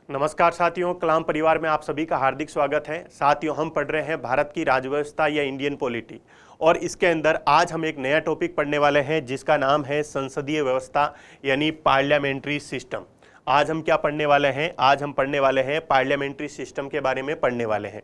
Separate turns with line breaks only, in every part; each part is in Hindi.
नमस्कार साथियों, कलाम परिवार में आप सभी का हार्दिक स्वागत है। साथियों, हम पढ़ रहे हैं भारत की राजव्यवस्था या इंडियन पॉलिटी, और इसके अंदर आज हम एक नया टॉपिक पढ़ने वाले हैं जिसका नाम है संसदीय व्यवस्था यानी पार्लियामेंट्री सिस्टम। आज हम क्या पढ़ने वाले हैं? आज हम पढ़ने वाले हैं पार्लियामेंट्री सिस्टम के बारे में पढ़ने वाले हैं।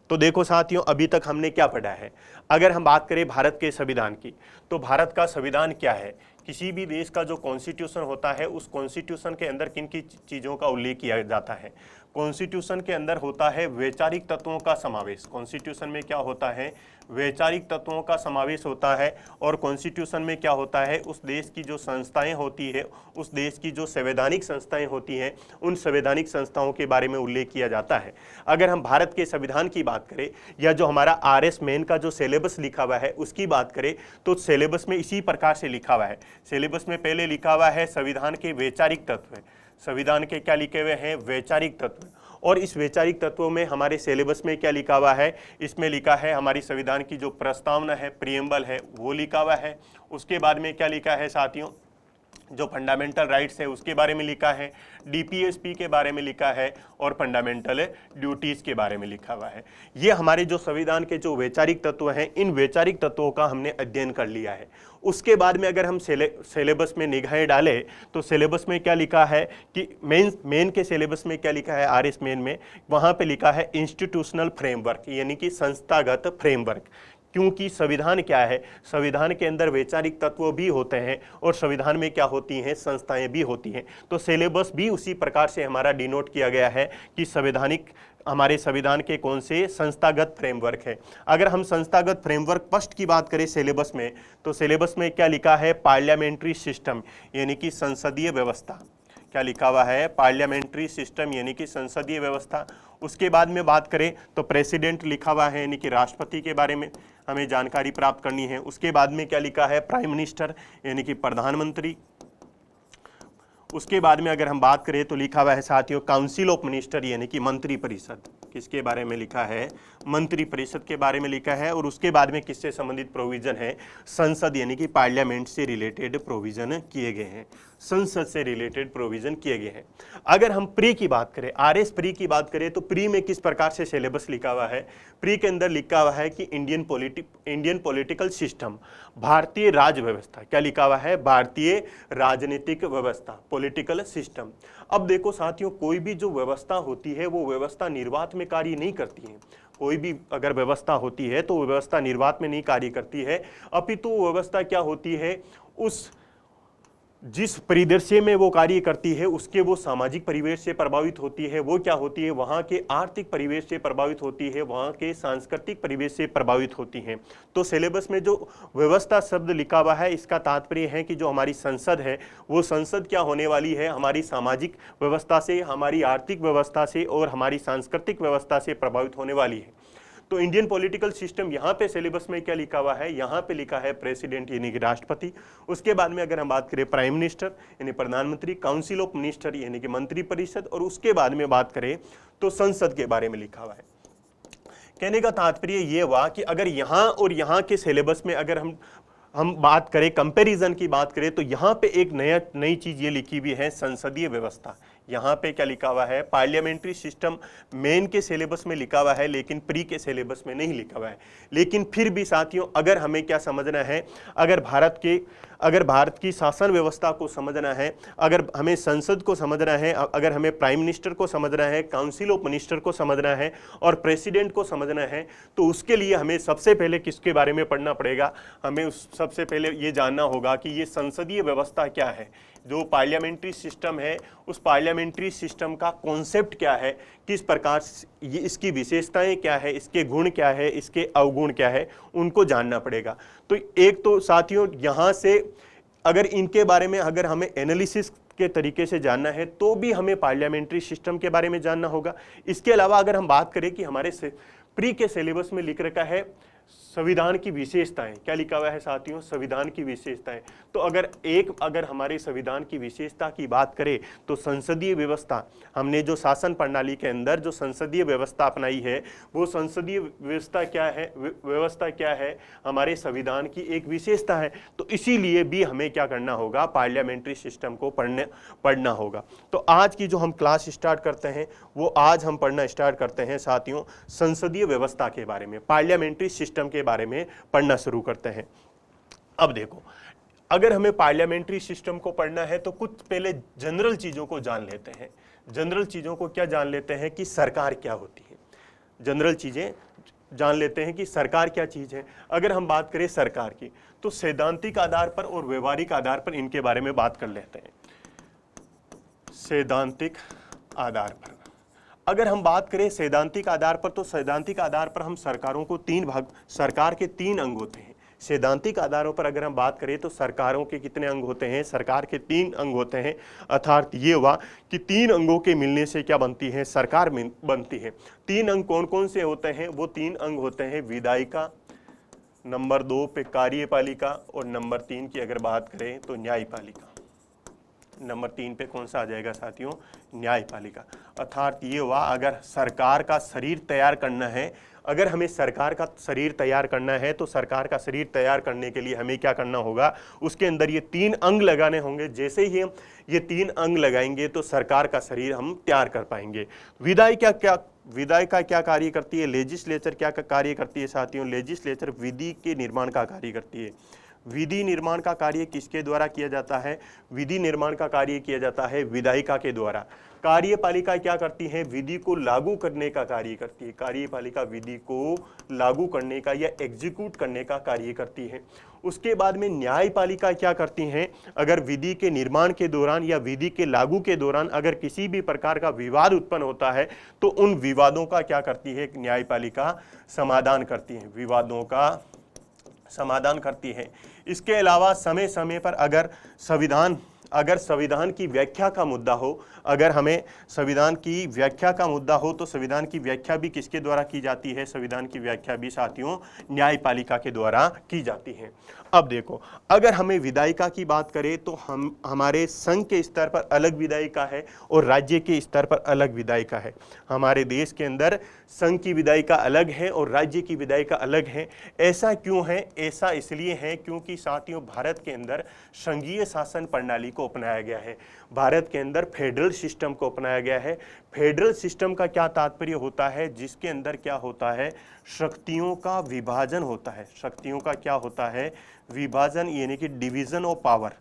तो देखो साथियों, अभी तक हमने क्या पढ़ा है। अगर हम बात करें भारत के संविधान की, तो भारत का संविधान क्या है? किसी भी देश का जो कॉन्स्टिट्यूशन होता है, उस कॉन्स्टिट्यूशन के अंदर किन की चीज़ों का उल्लेख किया जाता है? कॉन्स्टिट्यूशन के अंदर होता है वैचारिक तत्वों का समावेश। कॉन्स्टिट्यूशन में क्या होता है? वैचारिक तत्वों का समावेश होता है। और कॉन्स्टिट्यूशन में क्या होता है? उस देश की जो संस्थाएं होती है, उस देश की जो संवैधानिक संस्थाएं होती हैं, उन संवैधानिक संस्थाओं के बारे में उल्लेख किया जाता है। अगर हम भारत के संविधान की बात करें या जो हमारा RS मेन का जो सिलेबस लिखा हुआ है उसकी बात करें, तो सिलेबस में इसी प्रकार से लिखा हुआ है। सिलेबस में पहले लिखा हुआ है संविधान के वैचारिक तत्व। संविधान के क्या लिखे हुए हैं? वैचारिक तत्व। और इस वैचारिक तत्वों में हमारे सिलेबस में क्या लिखा हुआ है? इसमें लिखा है हमारी संविधान की जो प्रस्तावना है, प्रीएम्बल है, वो लिखा हुआ है। उसके बाद में क्या लिखा है साथियों? जो फंडामेंटल राइट्स है उसके बारे में लिखा है, DPSP के बारे में लिखा है, और फंडामेंटल ड्यूटीज़ के बारे में लिखा हुआ है। ये हमारे जो संविधान के जो वैचारिक तत्व हैं, इन वैचारिक तत्वों का हमने अध्ययन कर लिया है। उसके बाद में अगर हम सिलेबस में निगाहें डालें, तो सिलेबस में क्या लिखा है कि मेन के सिलेबस में क्या लिखा है? RS मेन में वहाँ पे लिखा है इंस्टीट्यूशनल फ्रेमवर्क, यानी कि संस्थागत फ्रेमवर्क। क्योंकि संविधान क्या है? संविधान के अंदर वैचारिक तत्व भी होते हैं और संविधान में क्या होती हैं? संस्थाएं भी होती हैं। तो सिलेबस भी उसी प्रकार से हमारा डिनोट किया गया है कि हमारे संविधान के कौन से संस्थागत फ्रेमवर्क है। अगर हम संस्थागत फ्रेमवर्क फर्स्ट की बात करें सिलेबस में, तो सिलेबस में क्या लिखा है? पार्लियामेंट्री सिस्टम यानी कि संसदीय व्यवस्था। क्या लिखा हुआ है? पार्लियामेंट्री सिस्टम यानी कि संसदीय व्यवस्था। उसके बाद में बात करें तो प्रेसिडेंट लिखा हुआ है, यानी कि राष्ट्रपति के बारे में हमें जानकारी प्राप्त करनी है। उसके बाद में क्या लिखा है? प्राइम मिनिस्टर यानी कि प्रधानमंत्री। उसके बाद में अगर हम बात करें तो लिखा हुआ है साथियों काउंसिल ऑफ मिनिस्टर यानी कि मंत्री परिषद। किसके बारे में लिखा है? मंत्री परिषद के बारे में लिखा है। और उसके बाद में किससे संबंधित प्रोविजन है? संसद यानी कि पार्लियामेंट से रिलेटेड प्रोविजन किए गए हैं। संसद से रिलेटेड प्रोविजन किए गए हैं। अगर हम प्री की बात करें, RS प्री की बात करें, तो प्री में किस प्रकार से सिलेबस लिखा हुआ है? प्री के अंदर लिखा हुआ है कि इंडियन पॉलिटिकल सिस्टम, भारतीय राज व्यवस्था। क्या लिखा हुआ है? भारतीय राजनीतिक व्यवस्था, पॉलिटिकल सिस्टम। अब देखो साथियों, कोई भी जो व्यवस्था होती है वो व्यवस्था निर्वात में कार्य नहीं करती है। कोई भी अगर व्यवस्था होती है तो व्यवस्था निर्वात में नहीं कार्य करती है, अपितु व्यवस्था क्या होती है? जिस परिदृश्य में वो कार्य करती है उसके वो सामाजिक परिवेश से प्रभावित होती है। वो क्या होती है? वहाँ के आर्थिक परिवेश से प्रभावित होती है, वहाँ के सांस्कृतिक परिवेश से प्रभावित होती हैं। तो सिलेबस में जो व्यवस्था शब्द लिखा हुआ है, इसका तात्पर्य है कि जो हमारी संसद है, वो संसद क्या होने वाली है? हमारी सामाजिक व्यवस्था से, हमारी आर्थिक व्यवस्था से और हमारी सांस्कृतिक व्यवस्था से प्रभावित होने वाली है। तो इंडियन पॉलिटिकल सिस्टम यहाँ पे सिलेबस में क्या लिखा हुआ है? यहाँ पे लिखा है प्रेसिडेंट यानी कि राष्ट्रपति। उसके बाद में अगर हम बात करें प्राइम मिनिस्टर यानी प्रधानमंत्री, काउंसिल ऑफ मिनिस्टर यानी कि मंत्री परिषद, और उसके बाद में बात करें तो संसद के बारे में लिखा हुआ है। कहने का तात्पर्य ये हुआ कि अगर यहाँ और यहाँ के सिलेबस में अगर हम बात करें, कंपैरिजन की बात करें, तो यहाँ पे एक नई चीज ये लिखी हुई है, संसदीय व्यवस्था। यहाँ पे क्या लिखा हुआ है? पार्लियामेंट्री सिस्टम मेन के सिलेबस में लिखा हुआ है, लेकिन प्री के सिलेबस में नहीं लिखा हुआ है। लेकिन फिर भी साथियों, अगर हमें क्या समझना है, अगर भारत की शासन व्यवस्था को समझना है, अगर हमें संसद को समझना है, अगर हमें प्राइम मिनिस्टर को समझना है, काउंसिल ऑफ मिनिस्टर को समझना है और प्रेसिडेंट को समझना है, तो उसके लिए हमें सबसे पहले किसके बारे में पढ़ना पड़ेगा? हमें सबसे पहले ये जानना होगा कि ये संसदीय व्यवस्था क्या है। जो पार्लियामेंट्री सिस्टम है, उस पार्लियामेंट्री सिस्टम का कॉन्सेप्ट क्या है, किस प्रकार ये, इसकी विशेषताएं क्या है, इसके गुण क्या है, इसके अवगुण क्या है, उनको जानना पड़ेगा। तो एक तो साथियों यहाँ से अगर इनके बारे में अगर हमें एनालिसिस के तरीके से जानना है तो भी हमें पार्लियामेंट्री सिस्टम के बारे में जानना होगा। इसके अलावा अगर हम बात करें कि हमारे प्री के सिलेबस में लिख रखा है संविधान की विशेषताएं, क्या लिखा हुआ है साथियों, संविधान की विशेषताएं। तो अगर हमारे संविधान की विशेषता की बात करें तो संसदीय व्यवस्था, हमने जो शासन प्रणाली के अंदर जो संसदीय व्यवस्था अपनाई है, वो संसदीय व्यवस्था क्या है, हमारे संविधान की एक विशेषता है। तो इसीलिए भी हमें क्या करना होगा, पार्लियामेंट्री सिस्टम को पढ़ना होगा। तो आज की जो हम क्लास स्टार्ट करते हैं, वो आज हम पढ़ना स्टार्ट करते हैं साथियों संसदीय व्यवस्था के बारे में, पार्लियामेंट्री सिस्टम के बारे में पढ़ना शुरू करते हैं। अब देखो, अगर हमें पार्लियामेंट्री सिस्टम को पढ़ना है तो कुछ पहले जनरल चीजों को जान लेते हैं। जनरल चीजों को क्या जान लेते हैं कि सरकार क्या होती है, जनरल चीजें जान लेते हैं कि सरकार क्या चीज है। अगर हम बात करें सरकार की तो सैद्धांतिक आधार पर और व्यवहारिक आधार पर इनके बारे में बात कर लेते हैं। सैद्धांतिक आधार पर अगर हम बात करें सैद्धांतिक आधार पर, तो सैद्धांतिक आधार पर हम सरकारों को सरकार के 3 अंग होते हैं। सैद्धांतिक आधारों पर अगर हम बात करें तो सरकारों के कितने अंग होते हैं, सरकार के 3 अंग होते हैं। अर्थात ये हुआ कि 3 अंगों के मिलने से क्या बनती है, सरकार बनती है। 3 अंग कौन कौन से होते हैं, वो 3 अंग होते हैं विधायिका, नंबर 2 पे कार्यपालिका, और नंबर 3 की अगर बात करें तो न्यायपालिका। नंबर 3 पे कौन सा आ जाएगा साथियों, न्यायपालिका। अर्थात ये हुआ, अगर सरकार का शरीर तैयार करना है, अगर हमें सरकार का शरीर तैयार करना है तो सरकार का शरीर तैयार करने के लिए हमें क्या करना होगा, उसके अंदर ये 3 अंग लगाने होंगे। जैसे ही हम ये 3 अंग लगाएंगे तो सरकार का शरीर हम तैयार कर पाएंगे। विधायिका क्या कार्य करती है, लेजिस्लेचर क्या कार्य करती है साथियों, लेजिस्लेचर विधि के निर्माण का कार्य करती है। विधि निर्माण का कार्य किसके द्वारा किया जाता है, विधि निर्माण का कार्य किया जाता है विधायिका के द्वारा। कार्यपालिका क्या करती है, विधि को लागू करने का कार्य करती है। कार्यपालिका विधि को लागू करने का या एग्जीक्यूट करने का कार्य करती है। उसके बाद में न्यायपालिका क्या करती हैं, अगर विधि के निर्माण के दौरान या विधि के लागू के दौरान अगर किसी भी प्रकार का विवाद उत्पन्न होता है तो उन विवादों का क्या करती है, न्यायपालिका समाधान करती है, विवादों का समाधान करती है। इसके अलावा समय समय पर अगर संविधान की व्याख्या का मुद्दा हो, अगर हमें संविधान की व्याख्या का मुद्दा हो तो संविधान की व्याख्या भी किसके द्वारा की जाती है, संविधान की व्याख्या भी साथियों न्यायपालिका के द्वारा की जाती है। अब देखो, अगर हमें विधायिका की बात करें तो हमारे संघ के स्तर पर अलग विधायिका है और राज्य के स्तर पर अलग विधायिका है। हमारे देश के अंदर संघ की विधायिका अलग है और राज्य की विधायिका अलग है। ऐसा क्यों है, ऐसा इसलिए है क्योंकि साथियों भारत के अंदर संघीय शासन प्रणाली को अपनाया गया है, भारत के अंदर फेडरल सिस्टम को अपनाया गया है। फेडरल सिस्टम का क्या तात्पर्य होता है, जिसके अंदर क्या होता है, शक्तियों का विभाजन होता है। शक्तियों का क्या होता है, विभाजन, यानी कि डिवीजन ऑफ पावर।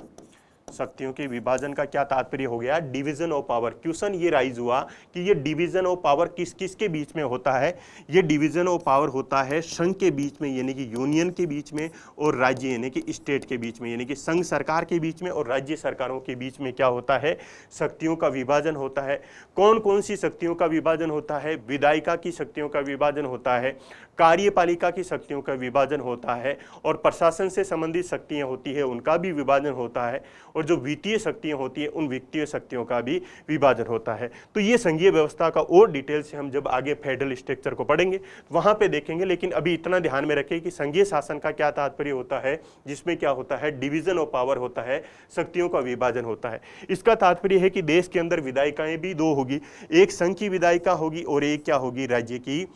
शक्तियों के विभाजन का क्या तात्पर्य हो गया, डिवीजन ऑफ पावर। क्वेश्चन ये राइज हुआ कि ये डिवीजन ऑफ पावर किस किस के बीच में होता है, ये डिवीजन ऑफ पावर होता है संघ के बीच में यानी कि यूनियन के बीच में, और राज्य यानी कि स्टेट के बीच में, यानी कि संघ सरकार के बीच में और राज्य सरकारों के बीच में क्या होता है, शक्तियों का विभाजन होता है। कौन कौन सी शक्तियों का विभाजन होता है, विधायिका की शक्तियों का विभाजन होता है, कार्यपालिका की शक्तियों का विभाजन होता है, और प्रशासन से संबंधित शक्तियां होती है उनका भी विभाजन होता है, और जो वित्तीय शक्तियां होती हैं उन वित्तीय शक्तियों का भी विभाजन होता है। तो ये संघीय व्यवस्था का और डिटेल से हम जब आगे फेडरल स्ट्रक्चर को पढ़ेंगे वहां पे देखेंगे। लेकिन अभी इतना ध्यान में रखें कि संघीय शासन का क्या तात्पर्य होता है, जिसमें क्या होता है, डिवीजन ऑफ पावर होता है, शक्तियों का विभाजन होता है। इसका तात्पर्य है कि देश के अंदर विधायिकाएं भी 2 होगी, एक संघ की विधायिका होगी और एक क्या होगी, राज्य की,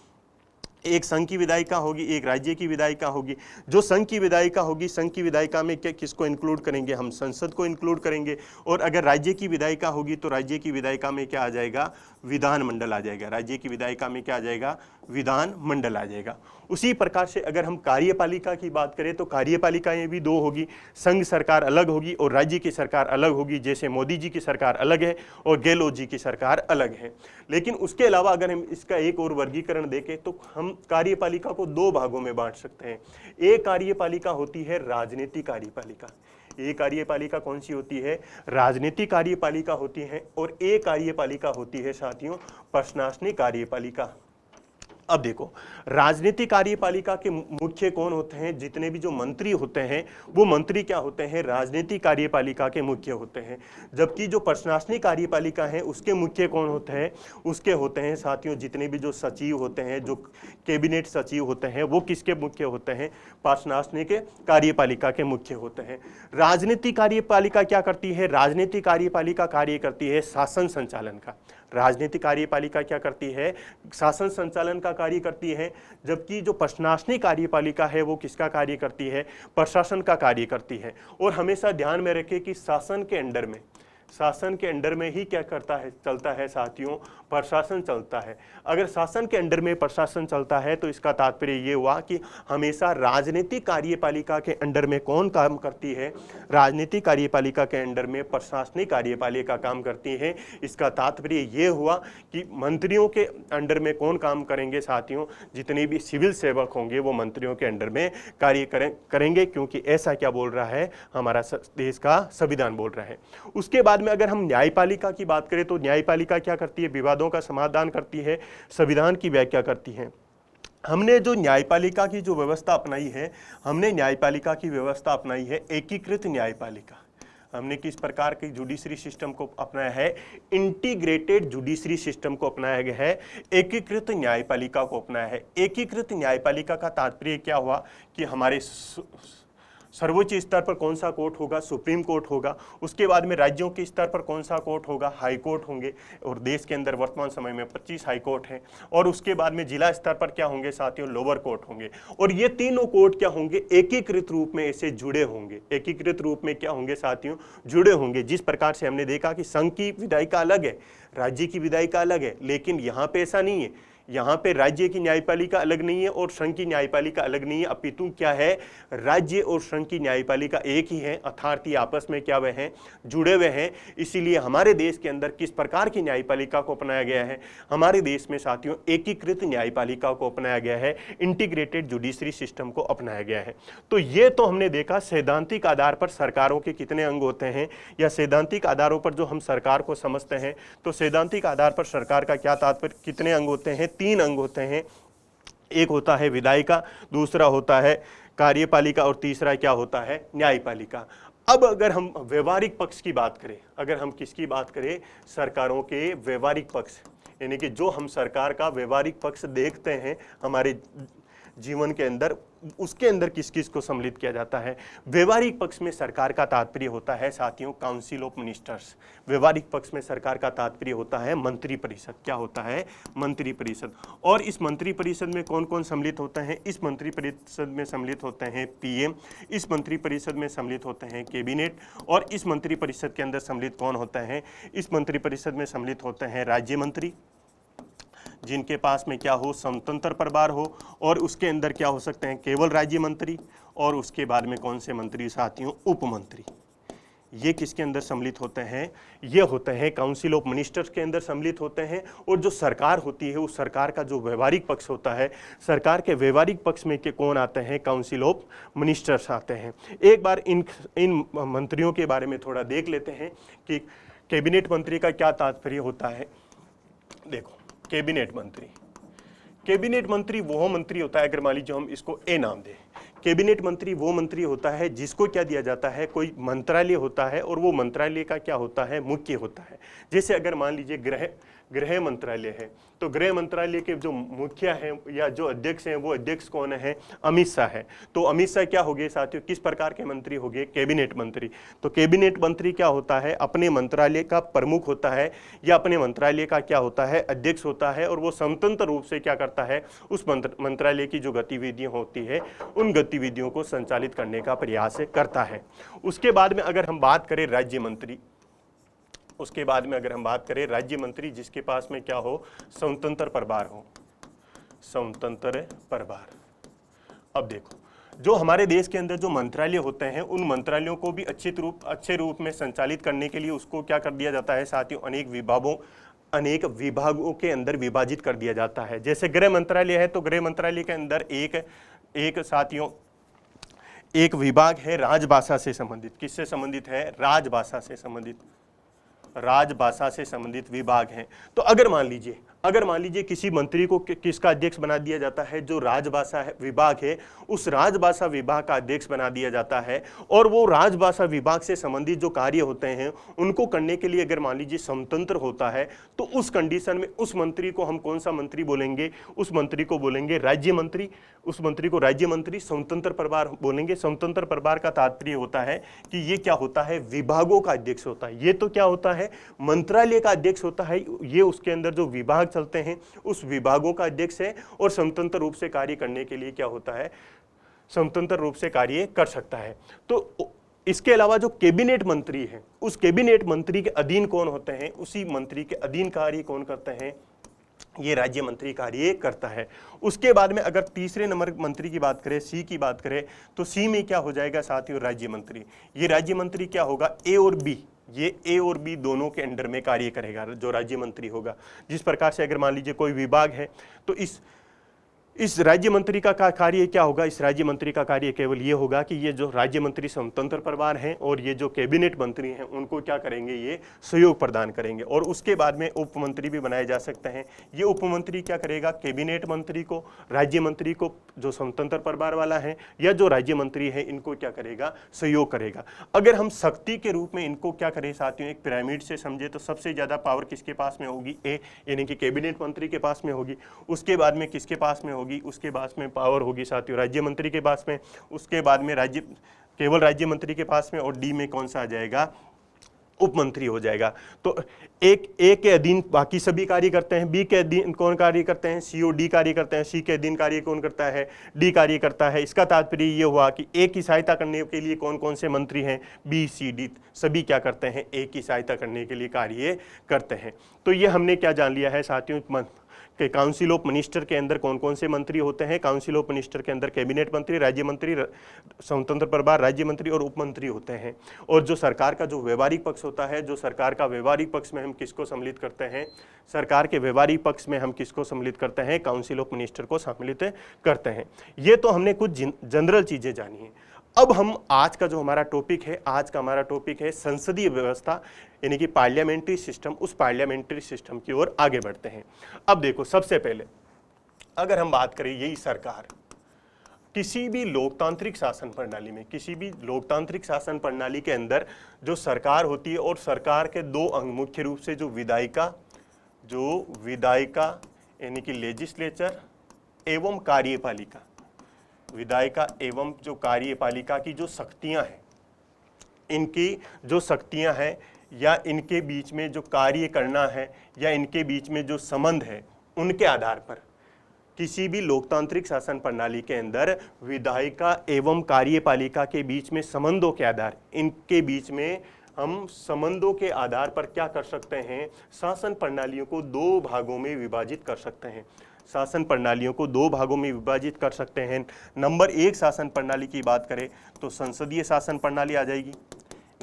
एक संघ की विधायिका होगी, एक राज्य की विधायिका होगी। जो संघ की विधायिका होगी, संघ की विधायिका में क्या किसको इंक्लूड करेंगे, हम संसद को इंक्लूड करेंगे। और अगर राज्य की विधायिका होगी तो राज्य की विधायिका में क्या आ जाएगा, विधानमंडल आ जाएगा। राज्य की विधायिका में क्या आ जाएगा, विधानमंडल आ जाएगा। उसी प्रकार से अगर हम कार्यपालिका की बात करें तो कार्यपालिकाएं भी 2 होगी, संघ सरकार अलग होगी और राज्य की सरकार अलग होगी। जैसे मोदी जी की सरकार अलग है और गहलोत जी की सरकार अलग है। लेकिन उसके अलावा अगर हम इसका एक और वर्गीकरण देखें तो हम कार्यपालिका को 2 भागों में बांट सकते हैं। एक कार्यपालिका होती है राजनीतिक कार्यपालिका, एक कार्यपालिका कौन सी होती है, राजनीतिक कार्यपालिका होती है, और एक कार्यपालिका होती है साथियों प्रशासनिक कार्यपालिका। अब देखो, राजनीतिक कार्यपालिका के मुख्य कौन होते हैं? जितने भी जो मंत्री होते हैं वो मंत्री क्या होते हैं? राजनीतिक कार्यपालिका के मुख्य होते हैं। जबकि जो प्रशासनिक कार्यपालिका है उसके मुख्य कौन होते हैं? उसके होते हैं साथियों जितने भी जो सचिव होते हैं, जो कैबिनेट सचिव होते हैं, वो किसके मुख्य होते हैं? प्रशासनिक कार्यपालिका के मुख्य होते हैं। राजनीतिक कार्यपालिका क्या करती है? राजनीतिक कार्यपालिका कार्य करती है शासन संचालन का। राजनीतिक कार्यपालिका क्या करती है? शासन संचालन का कार्य करती है। जबकि जो प्रशासनिक कार्यपालिका है वो किसका कार्य करती है? प्रशासन का कार्य करती है। और हमेशा ध्यान में रखें कि शासन के अंडर में ही क्या करता है, चलता है साथियों? प्रशासन चलता है। अगर शासन के अंडर में प्रशासन चलता है तो इसका तात्पर्य ये हुआ कि हमेशा राजनीतिक कार्यपालिका के अंडर में कौन काम करती है? राजनीतिक कार्यपालिका के अंडर में प्रशासनिक कार्यपालिका काम करती है। इसका तात्पर्य ये हुआ कि मंत्रियों के अंडर में कौन काम करेंगे साथियों? जितने भी सिविल सेवक होंगे वो मंत्रियों के अंडर में कार्य करेंगे, क्योंकि ऐसा क्या बोल रहा है? हमारा देश का संविधान बोल रहा है। उसके बाद में अगर हम न्यायपालिका की बात करें तो न्यायपालिका क्या करती है? विवादों का समाधान करती है, संविधान की व्याख्या करती है। हमने जो न्यायपालिका की जो व्यवस्था अपनाई है, हमने न्यायपालिका की व्यवस्था अपनाई है एकीकृत न्यायपालिका। हमने किस प्रकार के जुडिशरी सिस्टम को अपनाया है? इंटीग्रेटेड जुडिशरी सिस्टम को अपनाया गया है, एकीकृत न्यायपालिका को अपनाया है। एकीकृत न्यायपालिका का तात्पर्य क्या हुआ कि हमारे सर्वोच्च स्तर पर कौन सा कोर्ट होगा? सुप्रीम कोर्ट होगा। उसके बाद में राज्यों के स्तर पर कौन सा कोर्ट होगा? हाई कोर्ट होंगे। और देश के अंदर वर्तमान समय में 25 हाई कोर्ट हैं। और उसके बाद में जिला स्तर पर क्या होंगे साथियों? लोअर कोर्ट होंगे। और ये तीनों कोर्ट क्या होंगे? एकीकृत रूप में ऐसे जुड़े होंगे। एकीकृत रूप में क्या होंगे साथियों? जुड़े होंगे। जिस प्रकार से हमने देखा कि संघ की विधायिका अलग है, राज्य की विधायिका अलग है, लेकिन यहाँ पे ऐसा नहीं है। यहाँ पे राज्य की न्यायपालिका अलग नहीं है और संघ की न्यायपालिका अलग नहीं है, अपितु क्या है? राज्य और संघ की न्यायपालिका एक ही है, अर्थात ये आपस में क्या हुए हैं? जुड़े हुए हैं। इसीलिए हमारे देश के अंदर किस प्रकार की न्यायपालिका को अपनाया गया है? हमारे देश में साथियों एकीकृत न्यायपालिका को अपनाया गया है, इंटीग्रेटेड जुडिशरी सिस्टम को अपनाया गया है। तो ये तो हमने देखा सैद्धांतिक आधार पर सरकारों के कितने अंग होते हैं, या सैद्धांतिक आधारों पर जो हम सरकार को समझते हैं। तो सैद्धांतिक आधार पर सरकार का क्या तात्पर्य? कितने अंग होते हैं? 3 अंग होते हैं। एक होता है विधायिका, दूसरा होता है कार्यपालिका और तीसरा क्या होता है? न्यायपालिका। अब अगर हम व्यवहारिक पक्ष की बात करें, अगर हम किसकी बात करें? सरकारों के व्यवहारिक पक्ष, यानी कि जो हम सरकार का व्यवहारिक पक्ष देखते हैं हमारे जीवन के अंदर, उसके अंदर किस किस को सम्मिलित किया जाता है? व्यवहारिक पक्ष में सरकार का तात्पर्य होता है साथियों काउंसिल ऑफ मिनिस्टर्स। व्यवहारिक पक्ष में सरकार का तात्पर्य होता है मंत्री परिषद। क्या होता है? मंत्री परिषद। और इस मंत्री परिषद में कौन कौन सम्मिलित होते हैं? इस मंत्री परिषद में सम्मिलित होते हैं पीएम, इस मंत्री परिषद में सम्मिलित होते हैं कैबिनेट, और इस मंत्री परिषद के अंदर सम्मिलित कौन होते हैं? इस मंत्री परिषद में सम्मिलित होते हैं राज्य मंत्री, जिनके पास में क्या हो? स्वतंत्र प्रभार हो। और उसके अंदर क्या हो सकते हैं? केवल राज्य मंत्री। और उसके बाद में कौन से मंत्री साथियों? उप मंत्री। ये किसके अंदर सम्मिलित होते हैं? ये होते हैं काउंसिल ऑफ मिनिस्टर्स के अंदर सम्मिलित होते हैं। और जो सरकार होती है उस सरकार का जो व्यवहारिक पक्ष होता है, सरकार के व्यवहारिक पक्ष में के कौन आते हैं? काउंसिल ऑफ मिनिस्टर्स आते हैं। एक बार इन मंत्रियों के बारे में थोड़ा देख लेते हैं कि कैबिनेट मंत्री का क्या तात्पर्य होता है। देखो, कैबिनेट मंत्री वो मंत्री होता है, अगर मान लीजिए हम इसको ए नाम दें, कैबिनेट मंत्री वो मंत्री होता है जिसको क्या दिया जाता है? कोई मंत्रालय होता है और वो मंत्रालय का क्या होता है? मुख्य होता है। जैसे अगर मान लीजिए गृह मंत्रालय है, तो गृह मंत्रालय के जो मुखिया हैं या जो अध्यक्ष हैं, वो अध्यक्ष कौन है? अमित शाह है। तो अमित शाह क्या हो गए साथियों? किस प्रकार के मंत्री हो गए? कैबिनेट मंत्री। तो कैबिनेट मंत्री क्या होता है? अपने मंत्रालय का प्रमुख होता है या अपने मंत्रालय का क्या होता है? अध्यक्ष होता है। और वो स्वतंत्र रूप से क्या करता है? उस मंत्रालय की जो गतिविधियां होती है उन गतिविधियों को संचालित करने का प्रयास करता है। उसके बाद में अगर हम बात करें राज्य मंत्री, राज्य मंत्री जिसके पास में क्या हो? स्वतंत्र प्रभार हो, स्वतंत्र प्रभार। अब देखो, जो हमारे देश के अंदर जो मंत्रालय होते हैं उन मंत्रालयों को भी अच्छे रूप में संचालित करने के लिए उसको क्या कर दिया जाता है साथियों? अनेक विभागों के अंदर विभाजित कर दिया जाता है। जैसे गृह मंत्रालय है तो गृह मंत्रालय के अंदर एक साथियों एक विभाग है राजभाषा से संबंधित। किससे संबंधित है? राजभाषा से संबंधित विभाग है। तो अगर मान लीजिए अगर मान लीजिए किसी मंत्री को किसका अध्यक्ष बना दिया जाता है, जो राजभाषा विभाग है उस राजभाषा विभाग का अध्यक्ष बना दिया जाता है, और वो राजभाषा विभाग से संबंधित जो कार्य होते हैं उनको करने के लिए अगर मान लीजिए स्वतंत्र होता है, तो उस कंडीशन में उस मंत्री को हम कौन सा मंत्री बोलेंगे? उस मंत्री को बोलेंगे राज्य मंत्री। उस मंत्री को राज्य मंत्री स्वतंत्र प्रभार बोलेंगे। स्वतंत्र प्रभार का तात्पर्य होता है कि ये क्या होता है? विभागों का अध्यक्ष होता है। ये तो क्या होता है? मंत्रालय का अध्यक्ष होता है। ये उसके अंदर जो विभाग चलते हैं उस विभागों का अध्यक्ष है, और स्वतंत्र रूप से कार्य करने के लिए क्या होता है? स्वतंत्र रूप से कार्य कर सकता है। तो इसके अलावा जो कैबिनेट मंत्री है, उस कैबिनेट मंत्री के अधीन कौन होते हैं? उसी मंत्री के अधीन कार्य कौन करते हैं? ये राज्य मंत्री कार्य करता है। उसके बाद में अगर तीसरे नंबर मंत्री की बात करें, सी की बात करें, तो सी में क्या हो जाएगा साथियों? राज्य मंत्री। ये राज्य मंत्री क्या होगा? ए और बी, ये ए और बी दोनों के अंडर में कार्य करेगा जो राज्य मंत्री होगा। जिस प्रकार से अगर मान लीजिए कोई विभाग है तो इस राज्य मंत्री का कार्य क्या होगा? इस राज्य मंत्री का कार्य केवल ये होगा कि ये जो राज्य मंत्री स्वतंत्र प्रभार हैं और ये जो कैबिनेट मंत्री हैं उनको क्या करेंगे? ये सहयोग प्रदान करेंगे। और उसके बाद में उप मंत्री भी बनाए जा सकते हैं। ये उप मंत्री क्या करेगा? कैबिनेट मंत्री को, राज्य मंत्री को जो स्वतंत्र प्रभार वाला है या जो राज्य मंत्री है इनको क्या करेगा? सहयोग करेगा। अगर हम शक्ति के रूप में इनको क्या करें साथियों? एक पिरामिड से समझे तो सबसे ज्यादा पावर किसके पास में होगी? ए, यानी कि कैबिनेट मंत्री के पास में होगी। उसके बाद में किसके पास में होगी? उसके पास में पावर होगी साथियों राज्य मंत्री के पास में। उसके बाद में केवल राज्य मंत्री के पास में, और डी में कौन सा आ जाएगा? उप मंत्री हो जाएगा। तो ए के अधीन बाकी सभी कार्य करते हैं, बी के अधीन कौन कार्य करते हैं? सी और डी कार्य करते हैं, सी के अधीन कार्य कौन करता है? डी कार्य करता है। इसका तात्पर्य ये हुआ कि ए की सहायता करने के लिए कौन कौन से मंत्री हैं? बी, सी, डी सभी क्या करते हैं? ए की सहायता करने के लिए कार्य करते हैं। तो ये हमने क्या जान लिया है साथियों कि काउंसिल ऑफ मिनिस्टर के अंदर कौन कौन से मंत्री होते हैं। काउंसिल ऑफ मिनिस्टर के अंदर कैबिनेट मंत्री, राज्य मंत्री, स्वतंत्र प्रभार, राज्य मंत्री और उप मंत्री होते हैं। और जो सरकार का जो व्यवहारिक पक्ष होता है, जो सरकार का व्यवहारिक पक्ष में हम किसको सम्मिलित करते हैं? सरकार के व्यवहारिक पक्ष में हम किसको सम्मिलित करते हैं? काउंसिल ऑफ मिनिस्टर को सम्मिलित करते हैं। ये तो हमने कुछ जनरल चीजें जानी है। अब हम आज का जो हमारा टॉपिक है, आज का हमारा टॉपिक है संसदीय व्यवस्था, यानी कि पार्लियामेंट्री सिस्टम। उस पार्लियामेंट्री सिस्टम की ओर आगे बढ़ते हैं। अब देखो, सबसे पहले अगर हम बात करें यही सरकार, किसी भी लोकतांत्रिक शासन प्रणाली में, किसी भी लोकतांत्रिक शासन प्रणाली के अंदर जो सरकार होती है, और सरकार के दो अंग मुख्य रूप से जो विधायिका यानी कि लेजिस्लेचर एवं कार्यपालिका, विधायिका एवं जो कार्यपालिका की जो शक्तियां हैं, इनकी जो शक्तियां हैं या इनके बीच में जो कार्य करना है या इनके बीच में जो संबंध है, उनके आधार पर किसी भी लोकतांत्रिक शासन प्रणाली के अंदर विधायिका एवं कार्यपालिका के बीच में संबंधों के आधार, इनके बीच में हम संबंधों के आधार पर क्या कर सकते हैं? शासन प्रणालियों को दो भागों में विभाजित कर सकते हैं। शासन प्रणालियों को दो भागों में विभाजित कर सकते हैं। नंबर एक शासन प्रणाली की बात करें तो संसदीय शासन प्रणाली आ जाएगी।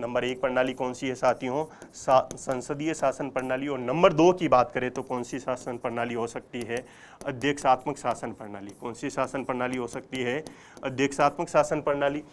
नंबर एक प्रणाली कौन सी है साथियों? संसदीय शासन प्रणाली। और नंबर दो की बात करें तो कौन सी शासन प्रणाली हो सकती है? अध्यक्षात्मक शासन प्रणाली। कौन सी शासन प्रणाली हो सकती है? अध्यक्षात्मक शासन प्रणाली।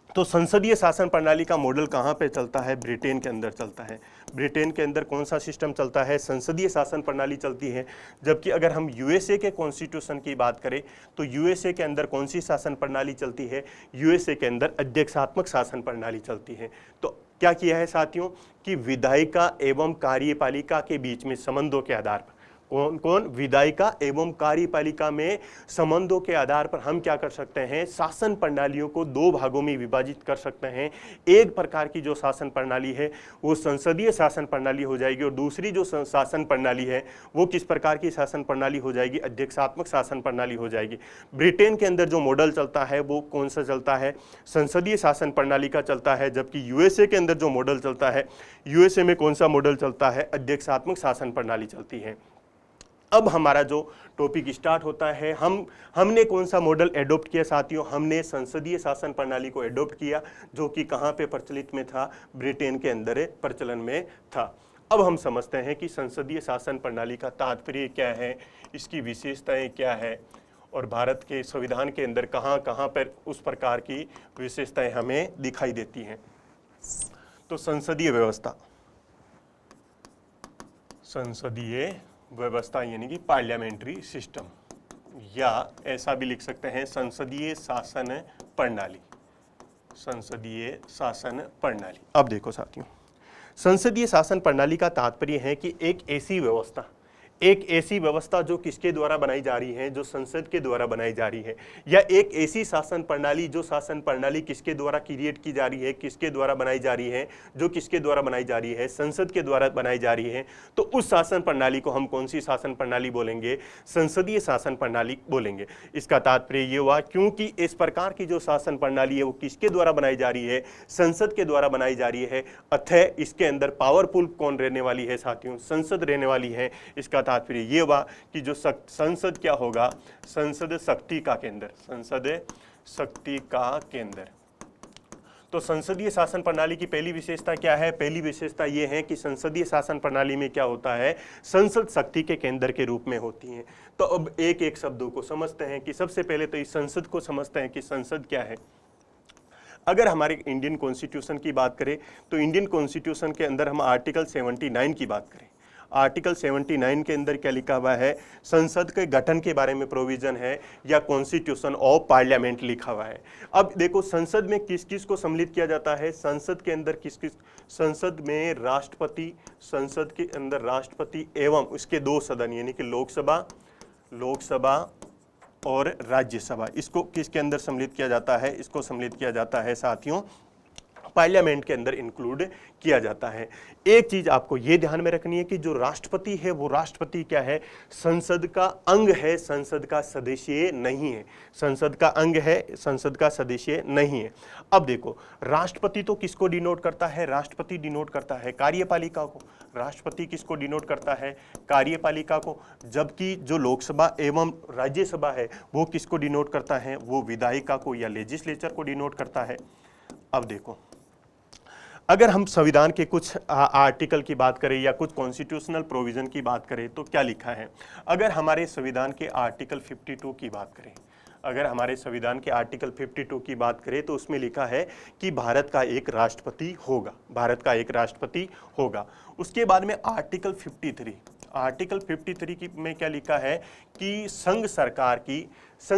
तो संसदीय शासन प्रणाली का मॉडल कहाँ पे चलता है? ब्रिटेन के अंदर चलता है। ब्रिटेन के अंदर कौन सा सिस्टम चलता है? संसदीय शासन प्रणाली चलती है। जबकि अगर हम यूएसए के कॉन्स्टिट्यूशन की बात करें तो यूएसए के अंदर कौन सी शासन प्रणाली चलती है? यूएसए के अंदर अध्यक्षात्मक शासन प्रणाली चलती है। तो क्या किया है साथियों कि विधायिका एवं कार्यपालिका के बीच में संबंधों के आधार पर, कौन कौन? विधायिका एवं कार्यपालिका में संबंधों के आधार पर हम क्या कर सकते हैं? शासन प्रणालियों को दो भागों में विभाजित कर सकते हैं। एक प्रकार की जो शासन प्रणाली है वो संसदीय शासन प्रणाली हो जाएगी, और दूसरी जो शासन प्रणाली है वो किस प्रकार की शासन प्रणाली हो जाएगी? अध्यक्षात्मक शासन प्रणाली हो जाएगी। ब्रिटेन के अंदर जो मॉडल चलता है वो कौन सा चलता है? संसदीय शासन प्रणाली का चलता है। जबकि यूएसए के अंदर जो मॉडल चलता है, यूएसए में कौन सा मॉडल चलता है? अध्यक्षात्मक शासन प्रणाली चलती है। अब हमारा जो टॉपिक स्टार्ट होता है, हमने कौन सा मॉडल एडॉप्ट किया साथियों? हमने संसदीय शासन प्रणाली को एडॉप्ट किया, जो कि कहाँ पे प्रचलित में था? ब्रिटेन के अंदर प्रचलन में था। अब हम समझते हैं कि संसदीय शासन प्रणाली का तात्पर्य क्या है, इसकी विशेषताएं क्या है, और भारत के संविधान के अंदर कहाँ कहाँ पर उस प्रकार की विशेषताएं हमें दिखाई देती हैं। तो संसदीय व्यवस्था, संसदीय व्यवस्था यानी कि पार्लियामेंट्री सिस्टम, या ऐसा भी लिख सकते हैं संसदीय शासन प्रणाली, संसदीय शासन प्रणाली। अब देखो साथियों, संसदीय शासन प्रणाली का तात्पर्य है कि एक ऐसी व्यवस्था जो किसके द्वारा बनाई जा रही है, जो संसद के द्वारा बनाई जा रही है, या एक ऐसी शासन प्रणाली जो शासन प्रणाली किसके द्वारा क्रिएट की जा रही है, किसके द्वारा बनाई जा रही है, जो किसके द्वारा बनाई जा रही है, संसद के द्वारा बनाई जा रही है। तो उस शासन प्रणाली को हम कौन सी शासन प्रणाली बोलेंगे? संसदीय शासन प्रणाली बोलेंगे। इसका तात्पर्य ये हुआ क्योंकि इस प्रकार की जो शासन प्रणाली है वो किसके द्वारा बनाई जा रही है? संसद के द्वारा बनाई जा रही है। अतः इसके अंदर पावरफुल कौन रहने वाली है साथियों? संसद रहने वाली है। इसका तात्पर्य ये हुआ कि जो संसद क्या होगा? संसद शक्ति का केंद्र, संसद शक्ति का केंद्र। तो संसदीय शासन प्रणाली की पहली विशेषता क्या है? पहली विशेषता ये है कि संसदीय शासन प्रणाली में क्या होता है? संसद शक्ति के केंद्र के रूप में होती है। तो अब एक एक शब्दों को समझते हैं कि सबसे पहले तो इस संसद को समझते हैं कि संसद क्या है। अगर हमारे इंडियन कॉन्स्टिट्यूशन की बात करें तो इंडियन कॉन्स्टिट्यूशन के अंदर हम आर्टिकल 79 की बात करें, आर्टिकल 79 के अंदर क्या लिखा हुआ है? संसद के गठन के बारे में प्रोविजन है, या कॉन्स्टिट्यूशन ऑफ पार्लियामेंट लिखा हुआ है। अब देखो संसद में किस किस को सम्मिलित किया जाता है? संसद के अंदर किस किस? संसद में राष्ट्रपति, संसद के अंदर राष्ट्रपति एवं उसके दो सदन यानी कि लोकसभा और राज्यसभा, इसको किसके अंदर सम्मिलित किया जाता है? इसको सम्मिलित किया जाता है साथियों पार्लियामेंट के अंदर इंक्लूड किया जाता है। एक चीज आपको यह ध्यान में रखनी है कि जो राष्ट्रपति है वो राष्ट्रपति क्या है? संसद का अंग है, संसद का सदस्य नहीं है। संसद का अंग है, संसद का सदस्य नहीं है। अब देखो राष्ट्रपति तो किसको डिनोट करता है? राष्ट्रपति डिनोट करता है कार्यपालिका को। राष्ट्रपति किसको डिनोट करता है? कार्यपालिका को। जबकि जो लोकसभा एवं राज्यसभा है वो किसको डिनोट करता है? वो विधायिका को या लेजिस्लेचर को डिनोट करता है। अब देखो अगर हम संविधान के कुछ आर्टिकल की बात करें या कुछ कॉन्स्टिट्यूशनल प्रोविजन की बात करें तो क्या लिखा है? अगर हमारे संविधान के आर्टिकल 52 की बात करें, अगर हमारे संविधान के आर्टिकल 52 की बात करें तो उसमें लिखा है कि भारत का एक राष्ट्रपति होगा, भारत का एक राष्ट्रपति होगा। उसके बाद में आर्टिकल 53 की में क्या लिखा है कि संघ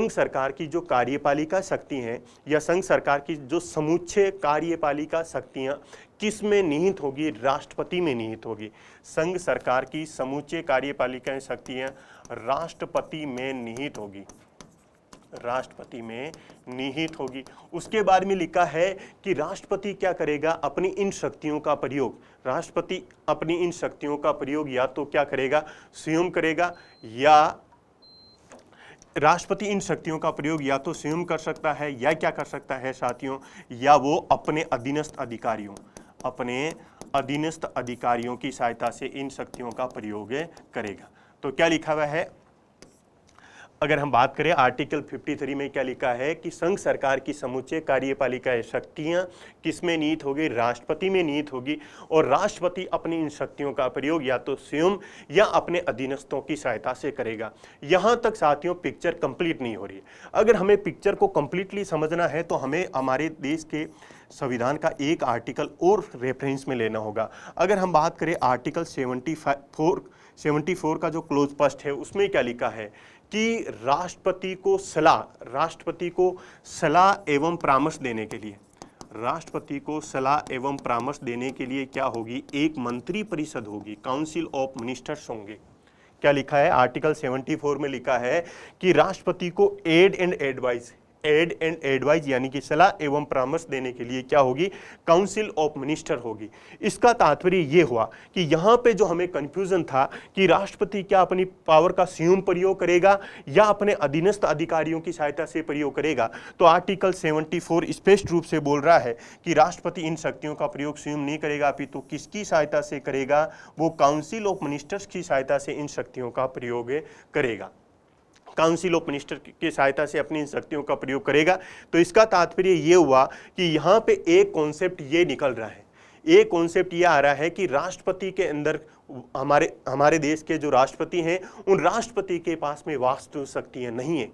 सरकार की जो कार्यपालिका शक्ति हैं या संघ सरकार की जो समुच्चय कार्यपालिका शक्तियां किस में निहित होगी? राष्ट्रपति में निहित होगी। संघ सरकार की समुच्चय कार्यपालिका शक्तियां राष्ट्रपति में निहित होगी, राष्ट्रपति में निहित होगी। उसके बाद में लिखा है कि राष्ट्रपति क्या करेगा? अपनी इन शक्तियों का प्रयोग, राष्ट्रपति अपनी इन शक्तियों का प्रयोग या तो क्या करेगा? स्वयं करेगा, या राष्ट्रपति इन शक्तियों का प्रयोग या तो स्वयं कर सकता है या क्या कर सकता है साथियों? या वो अपने अधीनस्थ अधिकारियों की सहायता से इन शक्तियों का प्रयोग करेगा। तो क्या लिखा हुआ है? अगर हम बात करें आर्टिकल 53 में क्या लिखा है कि संघ सरकार की समुच्चय कार्यपालिका शक्तियां किसमें निहित होगी? राष्ट्रपति में निहित होगी, और राष्ट्रपति अपनी इन शक्तियों का प्रयोग या तो स्वयं या अपने अधीनस्थों की सहायता से करेगा। यहां तक साथियों पिक्चर कंप्लीट नहीं हो रही है। अगर हमें पिक्चर को कंप्लीटली समझना है तो हमें हमारे देश के संविधान का एक आर्टिकल और रेफरेंस में लेना होगा। अगर हम बात करें आर्टिकल 74 का जो क्लोज फर्स्ट है उसमें क्या लिखा है कि राष्ट्रपति को सलाह एवं परामर्श देने के लिए, राष्ट्रपति को सलाह एवं परामर्श देने के लिए क्या होगी? एक मंत्री परिषद होगी, काउंसिल ऑफ मिनिस्टर्स होंगे। क्या लिखा है? आर्टिकल 74 में लिखा है कि राष्ट्रपति को एड एंड एडवाइज यानी कि सलाह एवं परामर्श देने के लिए क्या होगी? काउंसिल ऑफ मिनिस्टर होगी। इसका तात्पर्य यह हुआ कि यहां पे जो हमें कंफ्यूजन था कि राष्ट्रपति क्या अपनी पावर का स्वयं प्रयोग करेगा या अपने अधीनस्थ अधिकारियों की सहायता से प्रयोग करेगा, तो आर्टिकल 74 स्पष्ट रूप से बोल रहा है कि राष्ट्रपति इन शक्तियों का प्रयोग स्वयं नहीं करेगा, अपितु किसकी सहायता से करेगा? वो काउंसिल ऑफ मिनिस्टर्स की सहायता से इन शक्तियों का प्रयोग करेगा, काउंसिल ऑफ मिनिस्टर की सहायता से अपनी शक्तियों का प्रयोग करेगा। तो इसका तात्पर्य ये हुआ कि यहाँ पे एक कॉन्सेप्ट ये निकल रहा है, एक कॉन्सेप्ट ये आ रहा है कि राष्ट्रपति के अंदर हमारे देश के जो राष्ट्रपति हैं उन राष्ट्रपति के पास में वास्तविक शक्तियाँ नहीं है,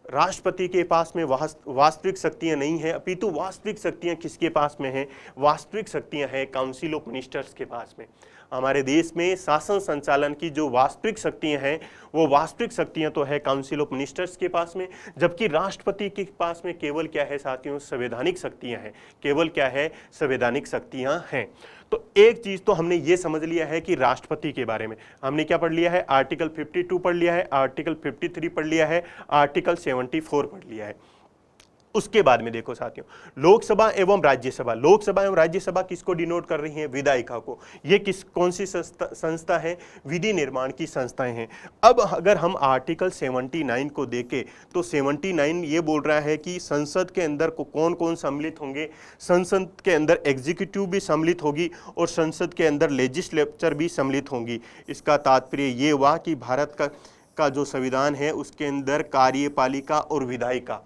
राष्ट्रपति के पास में वास्तविक शक्तियाँ नहीं है, अपितु वास्तविक शक्तियाँ किसके पास में हैं? वास्तविक शक्तियाँ हैं काउंसिल ऑफ मिनिस्टर्स के पास में। हमारे देश में शासन संचालन की जो वास्तविक शक्तियां हैं वो वास्तविक शक्तियां तो है काउंसिल ऑफ मिनिस्टर्स के पास में, जबकि राष्ट्रपति के पास में केवल क्या है साथियों, संवैधानिक शक्तियां हैं। केवल क्या है, संवैधानिक शक्तियां हैं। तो एक चीज तो हमने ये समझ लिया है कि राष्ट्रपति के बारे में हमने क्या पढ़ लिया है, आर्टिकल 52 पढ़ लिया है, आर्टिकल 53 पढ़ लिया है, आर्टिकल 74 पढ़ लिया है। उसके बाद में देखो साथियों, लोकसभा एवं राज्यसभा, लोकसभा एवं राज्यसभा किसको डिनोट कर रही हैं, विधायिका को। ये कौन सी संस्था है, विधि निर्माण की संस्थाएं हैं। अब अगर हम आर्टिकल 79 को देखें तो 79 ये बोल रहा है कि संसद के अंदर को कौन कौन सम्मिलित होंगे, संसद के अंदर एग्जीक्यूटिव भी सम्मिलित होगी और संसद के अंदर लेजिस्लेचर भी सम्मिलित होंगी। इसका तात्पर्य ये हुआ कि भारत का जो संविधान है उसके अंदर कार्यपालिका और विधायिका,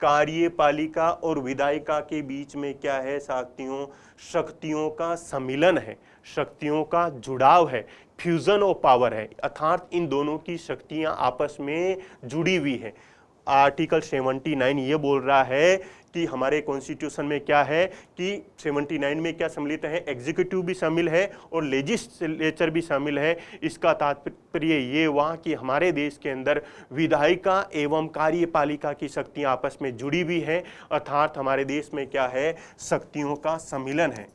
कार्यपालिका और विधायिका के बीच में क्या है साथियों, शक्तियों का सम्मिलन है, शक्तियों का जुड़ाव है, फ्यूजन ऑफ पावर है, अर्थात इन दोनों की शक्तियां आपस में जुड़ी हुई हैं। आर्टिकल 79 ये बोल रहा है कि हमारे कॉन्स्टिट्यूशन में क्या है कि 79 में क्या सम्मिलित है, एग्जीक्यूटिव भी शामिल है और लेजिस्लेचर भी शामिल है। इसका तात्पर्य ये हुआ कि हमारे देश के अंदर विधायिका एवं कार्यपालिका की शक्तियां आपस में जुड़ी हुई हैं, अर्थात हमारे देश में क्या है, शक्तियों का सम्मिलन है,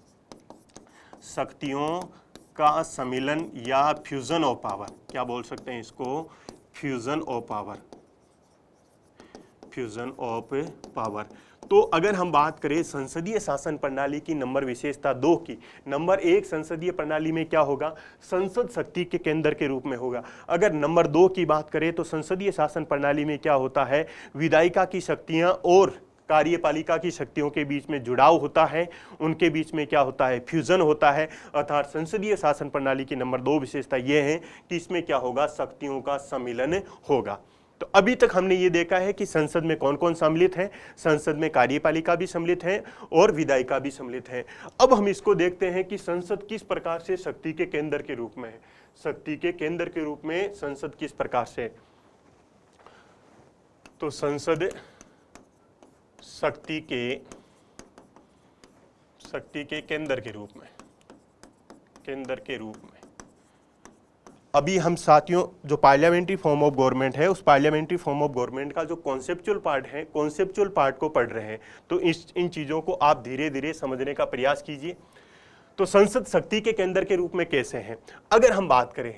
शक्तियों का सम्मिलन या फ्यूजन ऑफ पावर, क्या बोल सकते हैं इसको, fusion of power, fusion of power. तो अगर हम बात करें संसदीय शासन प्रणाली की नंबर विशेषता 2 की, नंबर 1 संसदीय प्रणाली में क्या होगा, संसद शक्ति के केंद्र के रूप में होगा। अगर नंबर 2 की बात करें तो संसदीय शासन प्रणाली में क्या होता है, विधायिका की शक्तियां और कार्यपालिका की शक्तियों के बीच में जुड़ाव होता है, उनके बीच में क्या होता है, फ्यूजन होता है। अर्थात संसदीय शासन प्रणाली की नंबर 2 विशेषता यह है कि इसमें क्या होगा, शक्तियों का सम्मिलन होगा। तो अभी तक हमने ये देखा है कि संसद में कौन कौन सम्मिलित है, संसद में कार्यपालिका भी सम्मिलित है और विधायिका भी सम्मिलित है। अब हम इसको देखते हैं कि संसद किस प्रकार से शक्ति के केंद्र के रूप में है, शक्ति के केंद्र के रूप में संसद किस प्रकार से। तो संसद शक्ति के केंद्र के रूप में, केंद्र के रूप में अभी हम साथियों जो पार्लियामेंट्री फॉर्म ऑफ गवर्नमेंट है, उस पार्लियामेंट्री फॉर्म ऑफ गवर्नमेंट का जो कॉन्सेप्चुअल पार्ट है, कॉन्सेप्चुअल पार्ट को पढ़ रहे हैं। तो इन चीज़ों को आप धीरे धीरे समझने का प्रयास कीजिए। तो संसद शक्ति के केंद्र के रूप में कैसे हैं, अगर हम बात करें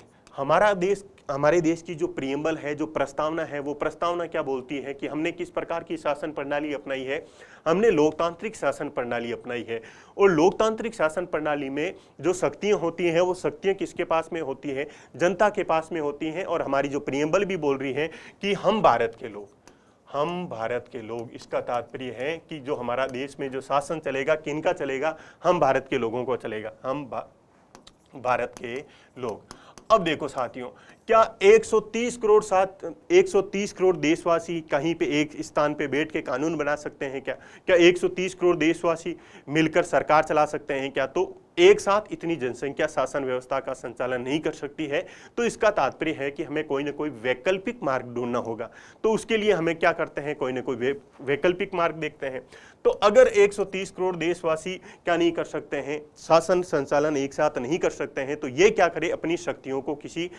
हमारे देश की जो प्रियम्बल है, जो प्रस्तावना है, वो प्रस्तावना क्या बोलती है कि हमने किस प्रकार की शासन प्रणाली अपनाई है, हमने लोकतांत्रिक शासन प्रणाली अपनाई है। और लोकतांत्रिक शासन प्रणाली में जो शक्तियां होती हैं वो शक्तियां किसके पास में होती है, जनता के पास में होती हैं। और हमारी जो प्रियम्बल भी बोल रही है कि हम भारत के लोग, हम भारत के लोग, इसका तात्पर्य है कि जो हमारा देश में जो शासन चलेगा किनका चलेगा, हम भारत के लोगों को चलेगा, हम भारत के लोग। अब देखो साथियों, क्या 130 करोड़ देशवासी कहीं पे एक स्थान पे बैठ के कानून बना सकते हैं क्या 130 करोड़ देशवासी मिलकर सरकार चला सकते हैं क्या? तो एक साथ इतनी जनसंख्या शासन व्यवस्था का संचालन नहीं कर सकती है। तो इसका तात्पर्य है कि हमें कोई ना कोई वैकल्पिक मार्ग ढूंढना होगा। तो उसके लिए हमें क्या करते हैं, कोई ना कोई वैकल्पिक मार्ग देखते हैं। तो अगर 130 करोड़ देशवासी क्या नहीं कर सकते हैं, शासन संचालन एक साथ नहीं कर सकते हैं, तो ये क्या करे, अपनी शक्तियों को किसी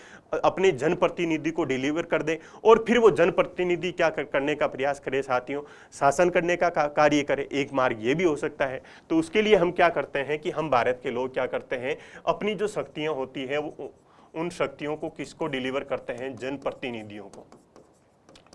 अपने जनप्रतिनिधि को डिलीवर कर दे और फिर वो जनप्रतिनिधि क्या करने का प्रयास करे साथियों, शासन करने का कार्य करे। एक मार्ग ये भी हो सकता है। तो उसके लिए हम क्या करते हैं कि हम भारत के लोग क्या करते हैं, अपनी जो शक्तियां होती है वो उन शक्तियों को किसको डिलीवर करते हैं, जनप्रतिनिधियों को।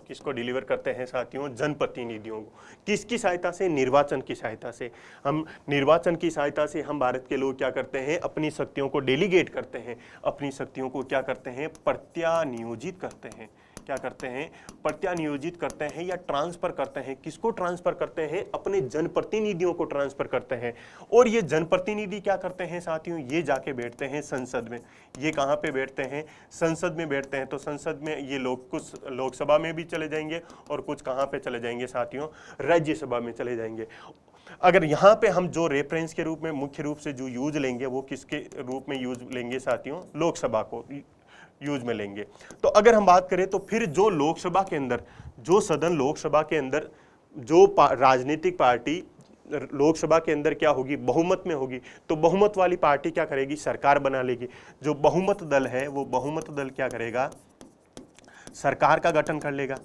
किसको डिलीवर करते हैं साथियों, जनप्रतिनिधियों को। किसकी सहायता से, निर्वाचन की सहायता से। हम निर्वाचन की सहायता से हम भारत के लोग क्या करते हैं, अपनी शक्तियों को डेलीगेट करते हैं, अपनी शक्तियों को क्या करते हैं, प्रत्यानियोजित करते हैं। क्या करते हैं, प्रत्यानियोजित करते हैं या ट्रांसफर करते हैं। किसको ट्रांसफर करते हैं, अपने जनप्रतिनिधियों को ट्रांसफर करते हैं। और ये जनप्रतिनिधि क्या करते हैं साथियों, ये जाके बैठते हैं संसद में। ये कहाँ पे बैठते हैं, संसद में बैठते हैं। तो संसद में ये लोग कुछ लोकसभा में भी चले जाएंगे और कुछ कहाँ पे चले जाएंगे साथियों, राज्यसभा में चले जाएंगे। अगर यहाँ पे हम जो रेफरेंस के रूप में मुख्य रूप से जो यूज लेंगे वो किसके रूप में यूज लेंगे साथियों, लोकसभा को यूज में लेंगे। तो अगर हम बात करें तो फिर जो लोकसभा के अंदर, जो सदन लोकसभा के अंदर जो राजनीतिक पार्टी लोकसभा के अंदर क्या होगी, बहुमत में होगी, तो बहुमत वाली पार्टी क्या करेगी, सरकार बना लेगी। जो बहुमत दल है वो बहुमत दल क्या करेगा, सरकार का गठन कर लेगा।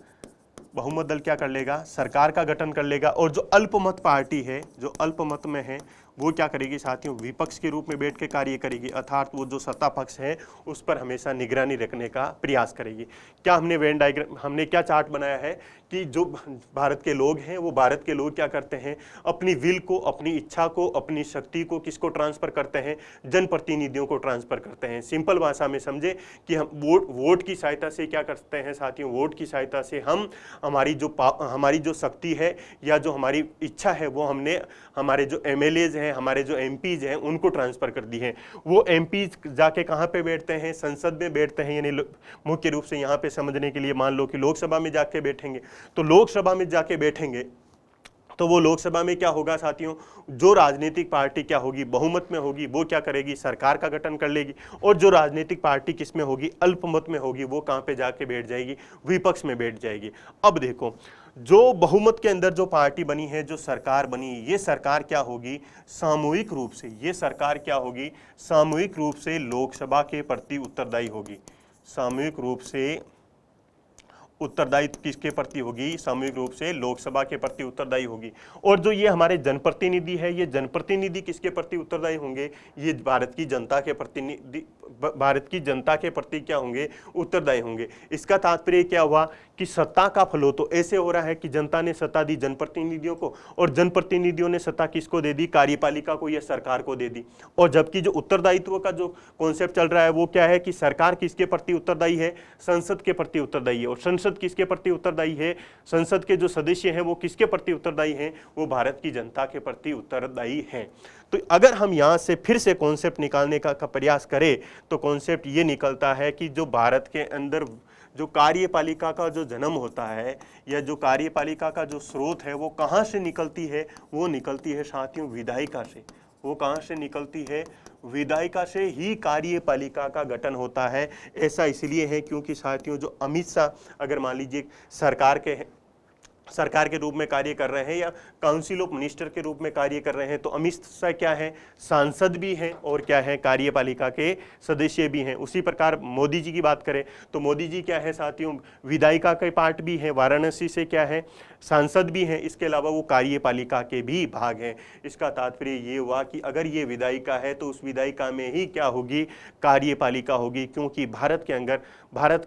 बहुमत दल क्या कर लेगा, सरकार का गठन कर लेगा। और जो अल्पमत पार्टी है, जो अल्पमत में है, वो क्या करेगी साथियों, विपक्ष के रूप में बैठ के कार्य करेगी, अर्थात वो जो सत्ता पक्ष है उस पर हमेशा निगरानी रखने का प्रयास करेगी। क्या हमने वेन डायग्राम, हमने क्या चार्ट बनाया है कि जो भारत के लोग हैं वो भारत के लोग क्या करते हैं, अपनी विल को, अपनी इच्छा को, अपनी शक्ति को किसको ट्रांसफर करते हैं, जनप्रतिनिधियों को ट्रांसफर करते हैं। सिंपल भाषा में समझे कि हम वोट की सहायता से क्या करते हैं साथियों, वोट की सहायता से हम हमारी जो शक्ति है या जो हमारी इच्छा है वो हमने हमारे जो एमएलएज हैं, हमारे जो एमपीज हैं उनको ट्रांसफर कर दी है। वो एमपीज जाके कहाँ पे बैठते हैं, संसद में बैठते हैं। यानी मुख्य रूप से यहाँ पे समझने के लिए मान लो कि लोकसभा में जाके बैठेंगे, तो लोकसभा में जाके बैठेंगे तो वो लोकसभा में क्या होगा साथियों, जो राजनीतिक पार्टी क्या होगी, बहुमत में होगी, वो क्या करेगी, सरकार का गठन कर लेगी। और जो राजनीतिक पार्टी किस में होगी, अल्पमत में होगी, वो कहाँ पे जाके बैठ जाएगी, विपक्ष में बैठ जाएगी। अब देखो, जो बहुमत के अंदर जो पार्टी बनी है, जो सरकार बनी, ये सरकार क्या होगी, सामूहिक रूप से, ये सरकार क्या होगी, सामूहिक रूप से लोकसभा के प्रति उत्तरदायी होगी। सामूहिक रूप से उत्तरदायित्व किसके प्रति होगी, सामूहिक रूप से लोकसभा के प्रति उत्तरदायी होगी। और जो ये हमारे जनप्रतिनिधि है, ये जनप्रतिनिधि किसके प्रति उत्तरदायी होंगे, ये भारत की जनता के प्रति क्या होंगे, उत्तरदायी होंगे। इसका तात्पर्य क्या हुआ कि सत्ता का फ्लो तो ऐसे हो रहा है कि जनता ने सत्ता दी जनप्रतिनिधियों को, और जनप्रतिनिधियों ने सत्ता किसको दे दी, कार्यपालिका को या सरकार को दे दी। और जबकि जो उत्तरदायित्व का जो कॉन्सेप्ट चल रहा है वो क्या है कि सरकार किसके प्रति उत्तरदायी है, संसद के प्रति उत्तरदायी है। और संसद किसके प्रति उत्तरदायी है, संसद के जो सदस्य हैं वो किसके प्रति उत्तरदायी हैं, वो भारत की जनता के प्रति उत्तरदायी हैं। तो अगर हम यहाँ से फिर से कॉन्सेप्ट निकालने का प्रयास करें तो कॉन्सेप्ट ये निकलता है कि जो भारत के अंदर जो कार्यपालिका का जो जन्म होता है या जो कार्यपालिका का जो स्रोत है वो कहाँ से निकलती है, वो निकलती है साथियों विधायिका से। वो कहाँ से निकलती है, विधायिका से ही कार्यपालिका का गठन होता है। ऐसा इसलिए है क्योंकि साथियों जो अमित शाह अगर मान लीजिए सरकार के रूप में कार्य कर रहे हैं या काउंसिल ऑफ मिनिस्टर के रूप में कार्य कर रहे हैं, तो अमित शाह क्या है, सांसद भी हैं और क्या है, कार्यपालिका के सदस्य भी हैं। उसी प्रकार मोदी जी की बात करें तो मोदी जी क्या है साथियों, विधायिका के पार्ट भी हैं, वाराणसी से क्या है, सांसद भी हैं। इसके अलावा वो कार्यपालिका के भी भाग हैं। इसका तात्पर्य ये हुआ कि अगर ये विधायिका है तो उस विधायिका में ही क्या होगी, कार्यपालिका होगी। क्योंकि भारत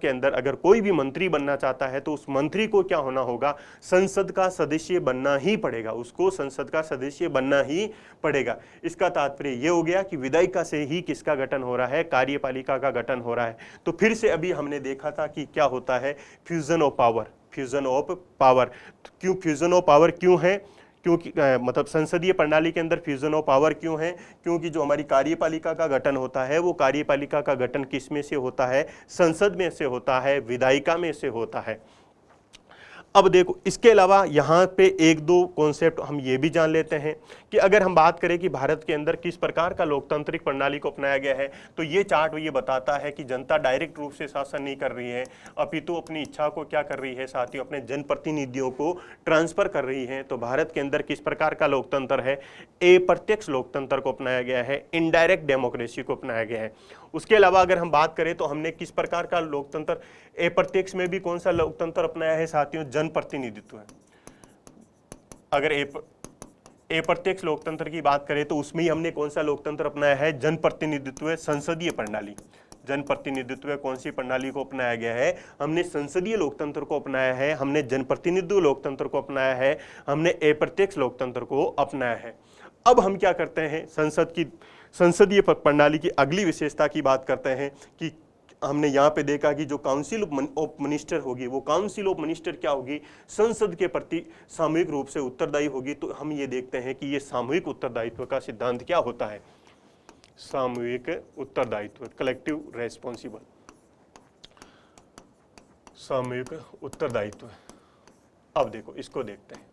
के अंदर अगर कोई भी मंत्री बनना चाहता है तो उस मंत्री को क्या होना होगा, संसद का सदस्य बनना ही पड़ेगा, उसको संसद का सदस्य बनना ही पड़ेगा। इसका तात्पर्य ये हो गया कि विधायिका से ही किसका गठन हो रहा है, कार्यपालिका का गठन हो रहा है। तो फिर से अभी हमने देखा था कि क्या होता है, fusion of power. Fusion of power क्यों, फ्यूजन ऑफ पावर क्यों है, क्योंकि मतलब संसदीय प्रणाली के अंदर फ्यूजन ऑफ पावर क्यों है, क्योंकि जो हमारी कार्यपालिका का गठन होता है वो कार्यपालिका का गठन किस में से होता है, संसद में से होता है, विधायिका में से होता है। अब देखो, इसके अलावा यहाँ पे एक दो कॉन्सेप्ट हम ये भी जान लेते हैं कि अगर हम बात करें कि भारत के अंदर किस प्रकार का लोकतांत्रिक प्रणाली को अपनाया गया है, तो ये चार्ट ये बताता है कि जनता डायरेक्ट रूप से शासन नहीं कर रही है, अपितु अपनी इच्छा को क्या कर रही है साथियों, अपने जनप्रतिनिधियों को ट्रांसफर कर रही है। तो भारत के अंदर किस प्रकार का लोकतंत्र है, अप्रत्यक्ष लोकतंत्र को अपनाया गया है, इनडायरेक्ट डेमोक्रेसी को अपनाया गया है। उसके अलावा अगर हम बात करें तो हमने किस प्रकार का लोकतंत्र, अप्रत्यक्ष में भी कौन सा लोकतंत्र अपनाया है साथियों, जनप्रतिनिधित्व है। अगर अप्रत्यक्ष लोकतंत्र की बात करें तो उसमें ही हमने कौन सा लोकतंत्र अपनाया है, जनप्रतिनिधित्व, संसदीय प्रणाली। जनप्रतिनिधित्व कौन सी प्रणाली को अपनाया गया है, हमने संसदीय लोकतंत्र को अपनाया है, हमने जनप्रतिनिधित्व लोकतंत्र को अपनाया है, हमने अप्रत्यक्ष लोकतंत्र को अपनाया है। अब हम क्या करते हैं, संसदीय प्रणाली की अगली विशेषता की बात करते हैं कि हमने यहाँ पे देखा कि जो काउंसिल ऑफ मिनिस्टर होगी, वो काउंसिल ऑफ मिनिस्टर क्या होगी, संसद के प्रति सामूहिक रूप से उत्तरदायी होगी। तो हम ये देखते हैं कि ये सामूहिक उत्तरदायित्व का सिद्धांत क्या होता है, सामूहिक उत्तरदायित्व, कलेक्टिव रेस्पॉन्सिबल, सामूहिक उत्तरदायित्व। अब देखो, इसको देखते हैं।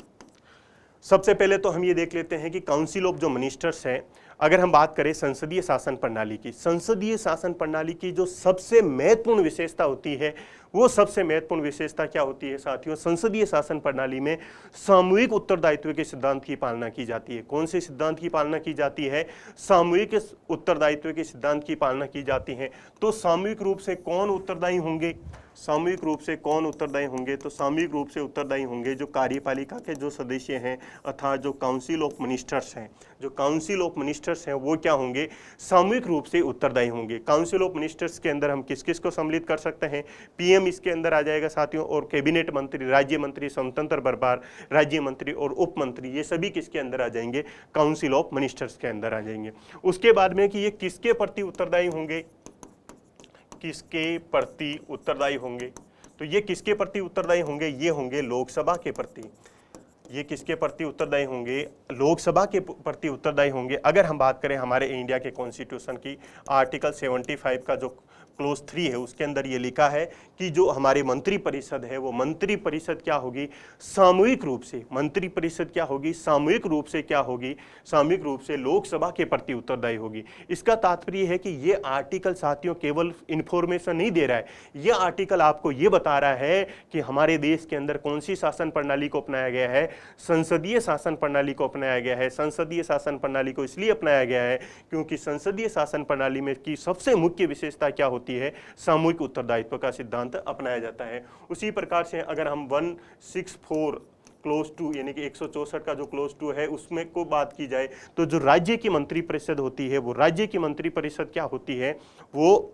सबसे पहले तो हम ये देख लेते हैं कि काउंसिल ऑफ जो मिनिस्टर्स हैं, अगर हम बात करें संसदीय शासन प्रणाली की, संसदीय शासन प्रणाली की जो सबसे महत्वपूर्ण विशेषता होती है, वो सबसे महत्वपूर्ण विशेषता क्या होती है साथियों? संसदीय शासन प्रणाली में सामूहिक उत्तरदायित्व के सिद्धांत की पालना की जाती है। कौन से सिद्धांत की पालना की जाती है? सामूहिक उत्तरदायित्व के सिद्धांत की पालना की जाती है। तो सामूहिक रूप से कौन उत्तरदायी होंगे? सामूहिक रूप से कौन उत्तरदायी होंगे? तो सामूहिक रूप से उत्तरदायी होंगे जो कार्यपालिका के जो सदस्य हैं, अर्थात जो काउंसिल ऑफ मिनिस्टर्स हैं। जो काउंसिल ऑफ मिनिस्टर्स हैं वो क्या होंगे? सामूहिक रूप से उत्तरदायी होंगे। काउंसिल ऑफ मिनिस्टर्स के अंदर हम किस किस को सम्मिलित कर सकते हैं? पीएम इसके अंदर आ जाएगा साथियों, और कैबिनेट मंत्री, राज्य मंत्री, स्वतंत्र प्रभार राज्य मंत्री और उप मंत्री, ये सभी किसके अंदर आ जाएंगे? काउंसिल ऑफ मिनिस्टर्स के अंदर आ जाएंगे। उसके बाद में कि ये किसके प्रति उत्तरदायी होंगे? किसके प्रति उत्तरदायी होंगे? तो ये किसके प्रति उत्तरदायी होंगे? ये होंगे लोकसभा के प्रति। ये किसके प्रति उत्तरदायी होंगे? लोकसभा के प्रति उत्तरदायी होंगे। अगर हम बात करें हमारे इंडिया के कॉन्स्टिट्यूशन की आर्टिकल 75 का जो क्लोज 3 है, उसके अंदर ये लिखा है कि जो हमारी मंत्री परिषद है वो मंत्री परिषद क्या होगी? सामूहिक रूप से। मंत्री परिषद क्या होगी? सामूहिक रूप से क्या होगी? सामूहिक रूप से लोकसभा के प्रति उत्तरदायी होगी। इसका तात्पर्य है कि ये आर्टिकल साथियों केवल इंफॉर्मेशन नहीं दे रहा है, ये आर्टिकल आपको ये बता रहा है कि हमारे देश के अंदर कौन सी शासन प्रणाली को अपनाया गया है? संसदीय शासन प्रणाली को अपनाया गया है। संसदीय शासन प्रणाली को इसलिए अपनाया गया है क्योंकि संसदीय शासन प्रणाली में की सबसे मुख्य विशेषता क्या होती है? सामूहिक उत्तरदायित्व का सिद्धांत अपनाया जाता है। उसी प्रकार से अगर हम 164 क्लोज 2 यानी कि 164 का जो क्लोज 2 है उसमें को बात की जाए तो जो राज्य की मंत्री परिषद होती है, वो राज्य की मंत्री परिषद क्या होती है? वो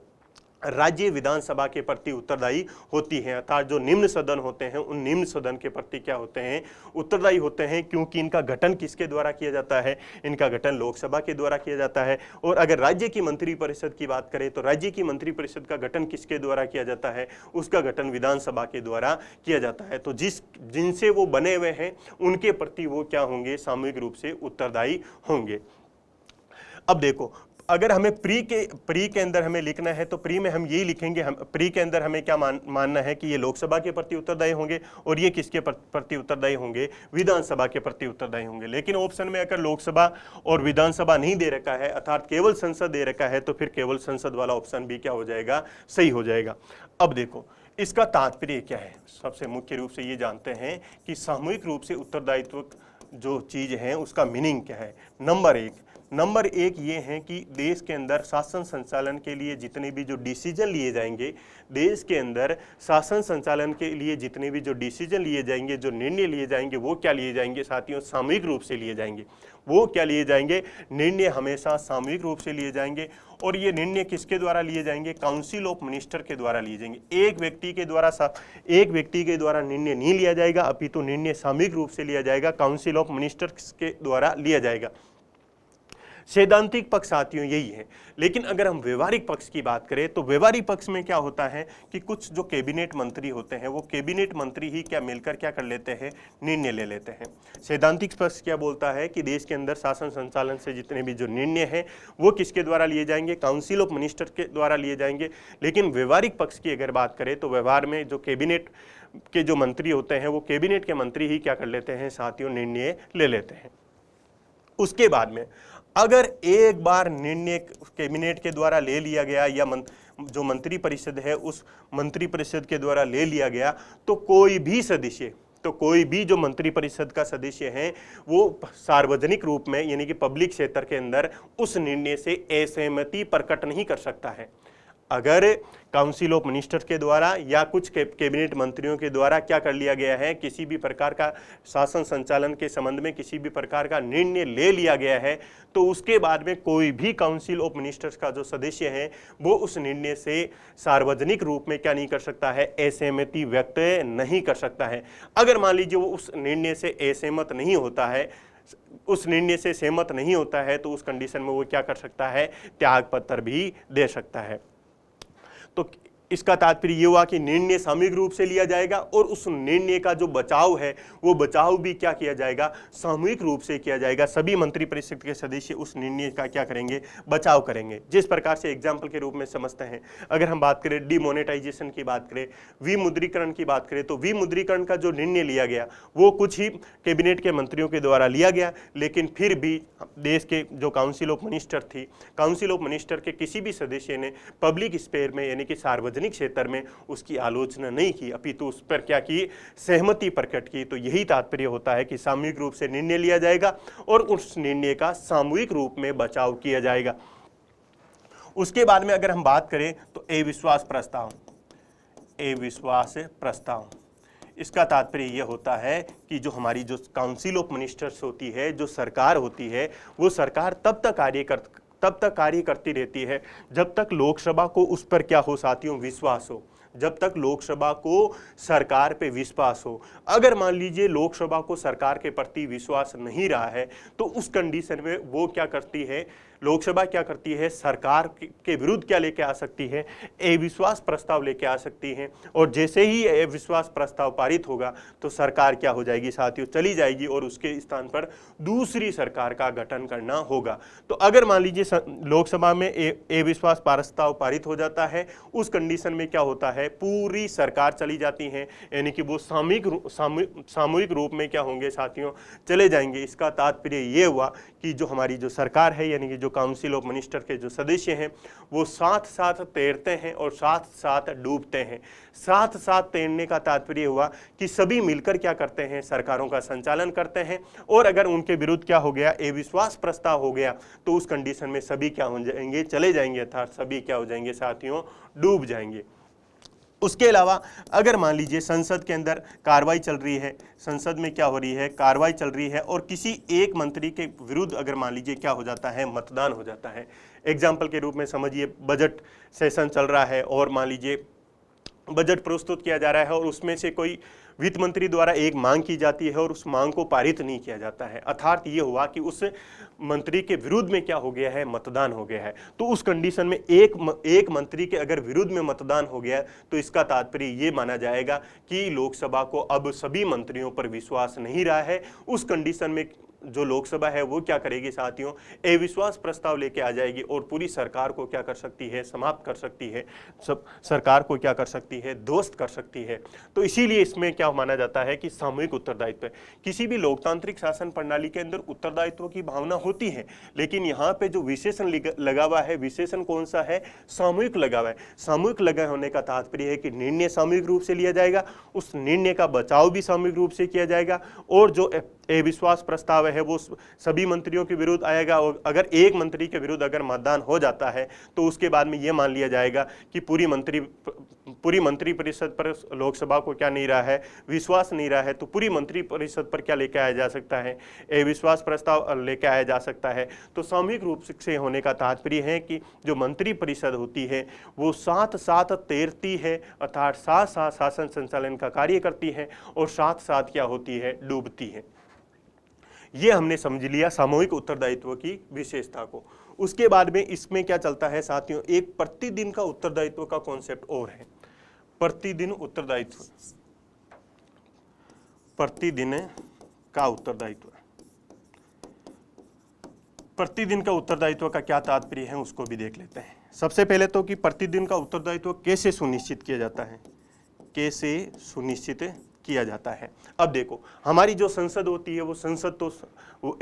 राज्य विधानसभा के प्रति उत्तरदायी होती हैं। अर्थात जो निम्न सदन होते हैं उन निम्न सदन के प्रति क्या होते हैं? उत्तरदायी होते हैं, क्योंकि इनका गठन किसके द्वारा किया जाता है? इनका गठन लोकसभा के द्वारा किया जाता है। और अगर राज्य की मंत्री परिषद की बात करें तो राज्य की मंत्री परिषद का गठन किसके द्वारा किया जाता है? उसका गठन विधानसभा के द्वारा किया जाता है। तो जिनसे वो बने हुए हैं उनके प्रति वो क्या होंगे? सामूहिक रूप से उत्तरदायी होंगे। अब देखो, अगर हमें प्री के अंदर हमें लिखना है तो प्री में हम यही लिखेंगे, हम प्री के अंदर हमें क्या मानना है कि ये लोकसभा के प्रति उत्तरदायी होंगे और ये किसके प्रति उत्तरदायी होंगे? विधानसभा के प्रति उत्तरदायी होंगे। लेकिन ऑप्शन में अगर लोकसभा और विधानसभा नहीं दे रखा है, अर्थात केवल संसद दे रखा है, तो फिर केवल संसद वाला ऑप्शन भी क्या हो जाएगा? सही हो जाएगा। अब देखो इसका तात्पर्य क्या है? सबसे मुख्य रूप से ये जानते हैं कि सामूहिक रूप से उत्तरदायित्व जो चीज है उसका मीनिंग क्या है। नंबर एक ये है कि देश के अंदर शासन संचालन के लिए जितने भी जो डिसीजन लिए जाएंगे, देश के अंदर शासन संचालन के लिए जितने भी जो डिसीजन लिए जाएंगे, जो निर्णय लिए जाएंगे, वो क्या लिए जाएंगे साथियों? सामूहिक रूप से लिए जाएंगे। वो क्या लिए जाएंगे? निर्णय हमेशा सामूहिक रूप से लिए जाएंगे। और ये निर्णय किसके द्वारा लिए जाएंगे? काउंसिल ऑफ मिनिस्टर के द्वारा लिए जाएंगे। एक व्यक्ति के द्वारा निर्णय नहीं लिया जाएगा, अपितु निर्णय सामूहिक रूप से लिया जाएगा, काउंसिल ऑफ मिनिस्टर्स के द्वारा लिया जाएगा। सैद्धांतिक पक्ष साथियों यही है। लेकिन अगर हम व्यवहारिक पक्ष की बात करें तो व्यवहारिक पक्ष में क्या होता है कि कुछ जो कैबिनेट मंत्री होते हैं वो कैबिनेट मंत्री ही क्या मिलकर क्या कर लेते हैं? निर्णय ले लेते हैं। सैद्धांतिक पक्ष क्या बोलता है कि देश के अंदर शासन संचालन से जितने भी जो निर्णय हैं वो किसके द्वारा लिए जाएंगे? काउंसिल ऑफ मिनिस्टर के द्वारा लिए जाएंगे। लेकिन व्यवहारिक पक्ष की अगर बात करें तो व्यवहार में जो कैबिनेट के जो मंत्री होते हैं वो कैबिनेट के मंत्री ही क्या कर लेते हैं साथियों? निर्णय ले लेते हैं। उसके बाद में अगर एक बार निर्णय कैबिनेट के द्वारा ले लिया गया या जो मंत्री परिषद है उस मंत्री परिषद के द्वारा ले लिया गया तो कोई भी जो मंत्री परिषद का सदस्य है वो सार्वजनिक रूप में यानी कि पब्लिक क्षेत्र के अंदर उस निर्णय से असहमति प्रकट नहीं कर सकता है। अगर काउंसिल ऑफ मिनिस्टर के द्वारा या कुछ कैबिनेट मंत्रियों के द्वारा क्या कर लिया गया है, किसी भी प्रकार का शासन संचालन के संबंध में किसी भी प्रकार का निर्णय ले लिया गया है, तो उसके बाद में कोई भी काउंसिल ऑफ मिनिस्टर्स का जो सदस्य है वो उस निर्णय से सार्वजनिक रूप में क्या नहीं कर सकता है? असहमति व्यक्त नहीं कर सकता है। अगर मान लीजिए वो उस निर्णय से असहमत नहीं होता है, उस निर्णय से सहमत नहीं होता है, तो उस कंडीशन में वो क्या कर सकता है? त्याग पत्र भी दे सकता है। तो इसका तात्पर्य ये हुआ कि निर्णय सामूहिक रूप से लिया जाएगा और उस निर्णय का जो बचाव है वो बचाव भी क्या किया जाएगा, सामूहिक रूप से किया जाएगा। सभी मंत्रिपरिषद के सदस्य उस निर्णय का क्या करेंगे, बचाव करेंगे। जिस प्रकार से एग्जाम्पल के रूप में समझते हैं, अगर हम बात करें डिमोनेटाइजेशन की बात करें, विमुद्रीकरण की बात करें, तो विमुद्रीकरण का जो निर्णय लिया गया वो कुछ ही कैबिनेट के मंत्रियों के द्वारा लिया गया, लेकिन फिर भी देश के जो काउंसिल ऑफ मिनिस्टर थी, काउंसिल ऑफ मिनिस्टर के किसी भी सदस्य ने पब्लिक स्पेयर में यानी कि सार्वजनिक क्षेत्र में उसकी आलोचना नहीं की, अपितु उस पर क्या की, सहमति प्रकट की। तो यही तात्पर्य होता है कि सामूहिक रूप से निर्णय लिया जाएगा और उस निर्णय का सामूहिक रूप में बचाव किया जाएगा। उसके बाद में अगर हम बात करें तो अविश्वास प्रस्ताव, अविश्वास प्रस्ताव, इसका तात्पर्य यह होता है कि जो हमारी जो काउंसिल ऑफ मिनिस्टर्स होती है, जो सरकार होती है, वो सरकार तब तक कार्य करती रहती है जब तक लोकसभा को उस पर क्या हो साथियों, विश्वास हो, जब तक लोकसभा को सरकार पे विश्वास हो। अगर मान लीजिए लोकसभा को सरकार के प्रति विश्वास नहीं रहा है तो उस कंडीशन में वो क्या करती है, लोकसभा क्या करती है, सरकार के विरुद्ध क्या लेके आ सकती है, अविश्वास प्रस्ताव लेके आ सकती है। और जैसे ही अविश्वास प्रस्ताव पारित होगा तो सरकार क्या हो जाएगी साथियों, चली जाएगी और उसके स्थान पर दूसरी सरकार का गठन करना होगा। तो अगर मान लीजिए लोकसभा में अविश्वास प्रस्ताव पारित हो जाता है, उस कंडीशन में क्या होता है, पूरी सरकार चली जाती है, यानी कि वो सामूहिक रूप में क्या होंगे साथियों, चले जाएंगे। इसका तात्पर्य ये हुआ कि जो हमारी जो सरकार है यानी कि जो काउंसिल ऑफ मिनिस्टर के जो सदस्य हैं वो साथ साथ तैरते हैं और साथ साथ डूबते हैं। साथ साथ तैरने का तात्पर्य हुआ कि सभी मिलकर क्या करते हैं, सरकारों का संचालन करते हैं, और अगर उनके विरुद्ध क्या हो गया, अविश्वास प्रस्ताव हो गया, तो उस कंडीशन में सभी क्या हो जाएंगे, चले जाएंगे, अर्थात सभी क्या हो जाएंगे साथियों, डूब जाएंगे। उसके अलावा अगर मान लीजिए संसद के अंदर कार्रवाई चल रही है, संसद में क्या हो रही है, कार्रवाई चल रही है, और किसी एक मंत्री के विरुद्ध अगर मान लीजिए क्या हो जाता है, मतदान हो जाता है। एग्जाम्पल के रूप में समझिए बजट सेशन चल रहा है और मान लीजिए बजट प्रस्तुत किया जा रहा है और उसमें से कोई वित्त मंत्री द्वारा एक मांग की जाती है और उस मांग को पारित नहीं किया जाता है, अर्थात ये हुआ कि उस मंत्री के विरुद्ध में क्या हो गया है, मतदान हो गया है। तो उस कंडीशन में एक मंत्री के अगर विरुद्ध में मतदान हो गया तो इसका तात्पर्य ये माना जाएगा कि लोकसभा को अब सभी मंत्रियों पर विश्वास नहीं रहा है। उस कंडीशन में जो लोकसभा है वो क्या करेगी साथियों, अविश्वास प्रस्ताव लेके आ जाएगी और पूरी सरकार को क्या कर सकती है, समाप्त कर सकती है, सब सरकार को क्या कर सकती है, ध्वस्त कर सकती है। तो इसीलिए इसमें क्या माना जाता है कि सामूहिक उत्तरदायित्व है। किसी भी लोकतांत्रिक शासन प्रणाली के अंदर उत्तरदायित्व की भावना होती है, लेकिन यहाँ पे जो विशेषण लगा हुआ है, विशेषण कौन सा है, सामूहिक लगा हुआ है। सामूहिक लगा होने का तात्पर्य है कि निर्णय सामूहिक रूप से लिया जाएगा, उस निर्णय का बचाव भी सामूहिक रूप से किया जाएगा, और जो अविश्वास प्रस्ताव है वो सभी मंत्रियों के विरुद्ध आएगा। और अगर एक मंत्री के विरुद्ध अगर मतदान हो जाता है तो उसके बाद में ये मान लिया जाएगा कि पूरी मंत्री परिषद पर लोकसभा को क्या नहीं रहा है, विश्वास नहीं रहा है, तो पूरी मंत्री परिषद पर क्या लेके आया जा सकता है, अविश्वास प्रस्ताव लेके आया जा सकता है। तो सामूहिक रूप से होने का तात्पर्य है कि जो मंत्री परिषद होती है वो साथ साथ तैरती है, अर्थात साथ साथ शासन संचालन का कार्य करती है और साथ साथ क्या होती है, डूबती है। ये हमने समझ लिया सामूहिक उत्तरदायित्व की विशेषता को। उसके बाद में इसमें क्या चलता है साथियों, एक प्रतिदिन का उत्तरदायित्व का कॉन्सेप्ट और है। प्रतिदिन उत्तरदायित्व, प्रतिदिन का उत्तरदायित्व, प्रतिदिन का उत्तरदायित्व का क्या तात्पर्य है उसको भी देख लेते हैं। सबसे पहले तो कि प्रतिदिन का उत्तरदायित्व कैसे सुनिश्चित किया जाता है, कैसे सुनिश्चित किया जाता है। अब देखो हमारी जो संसद होती है वो संसद तो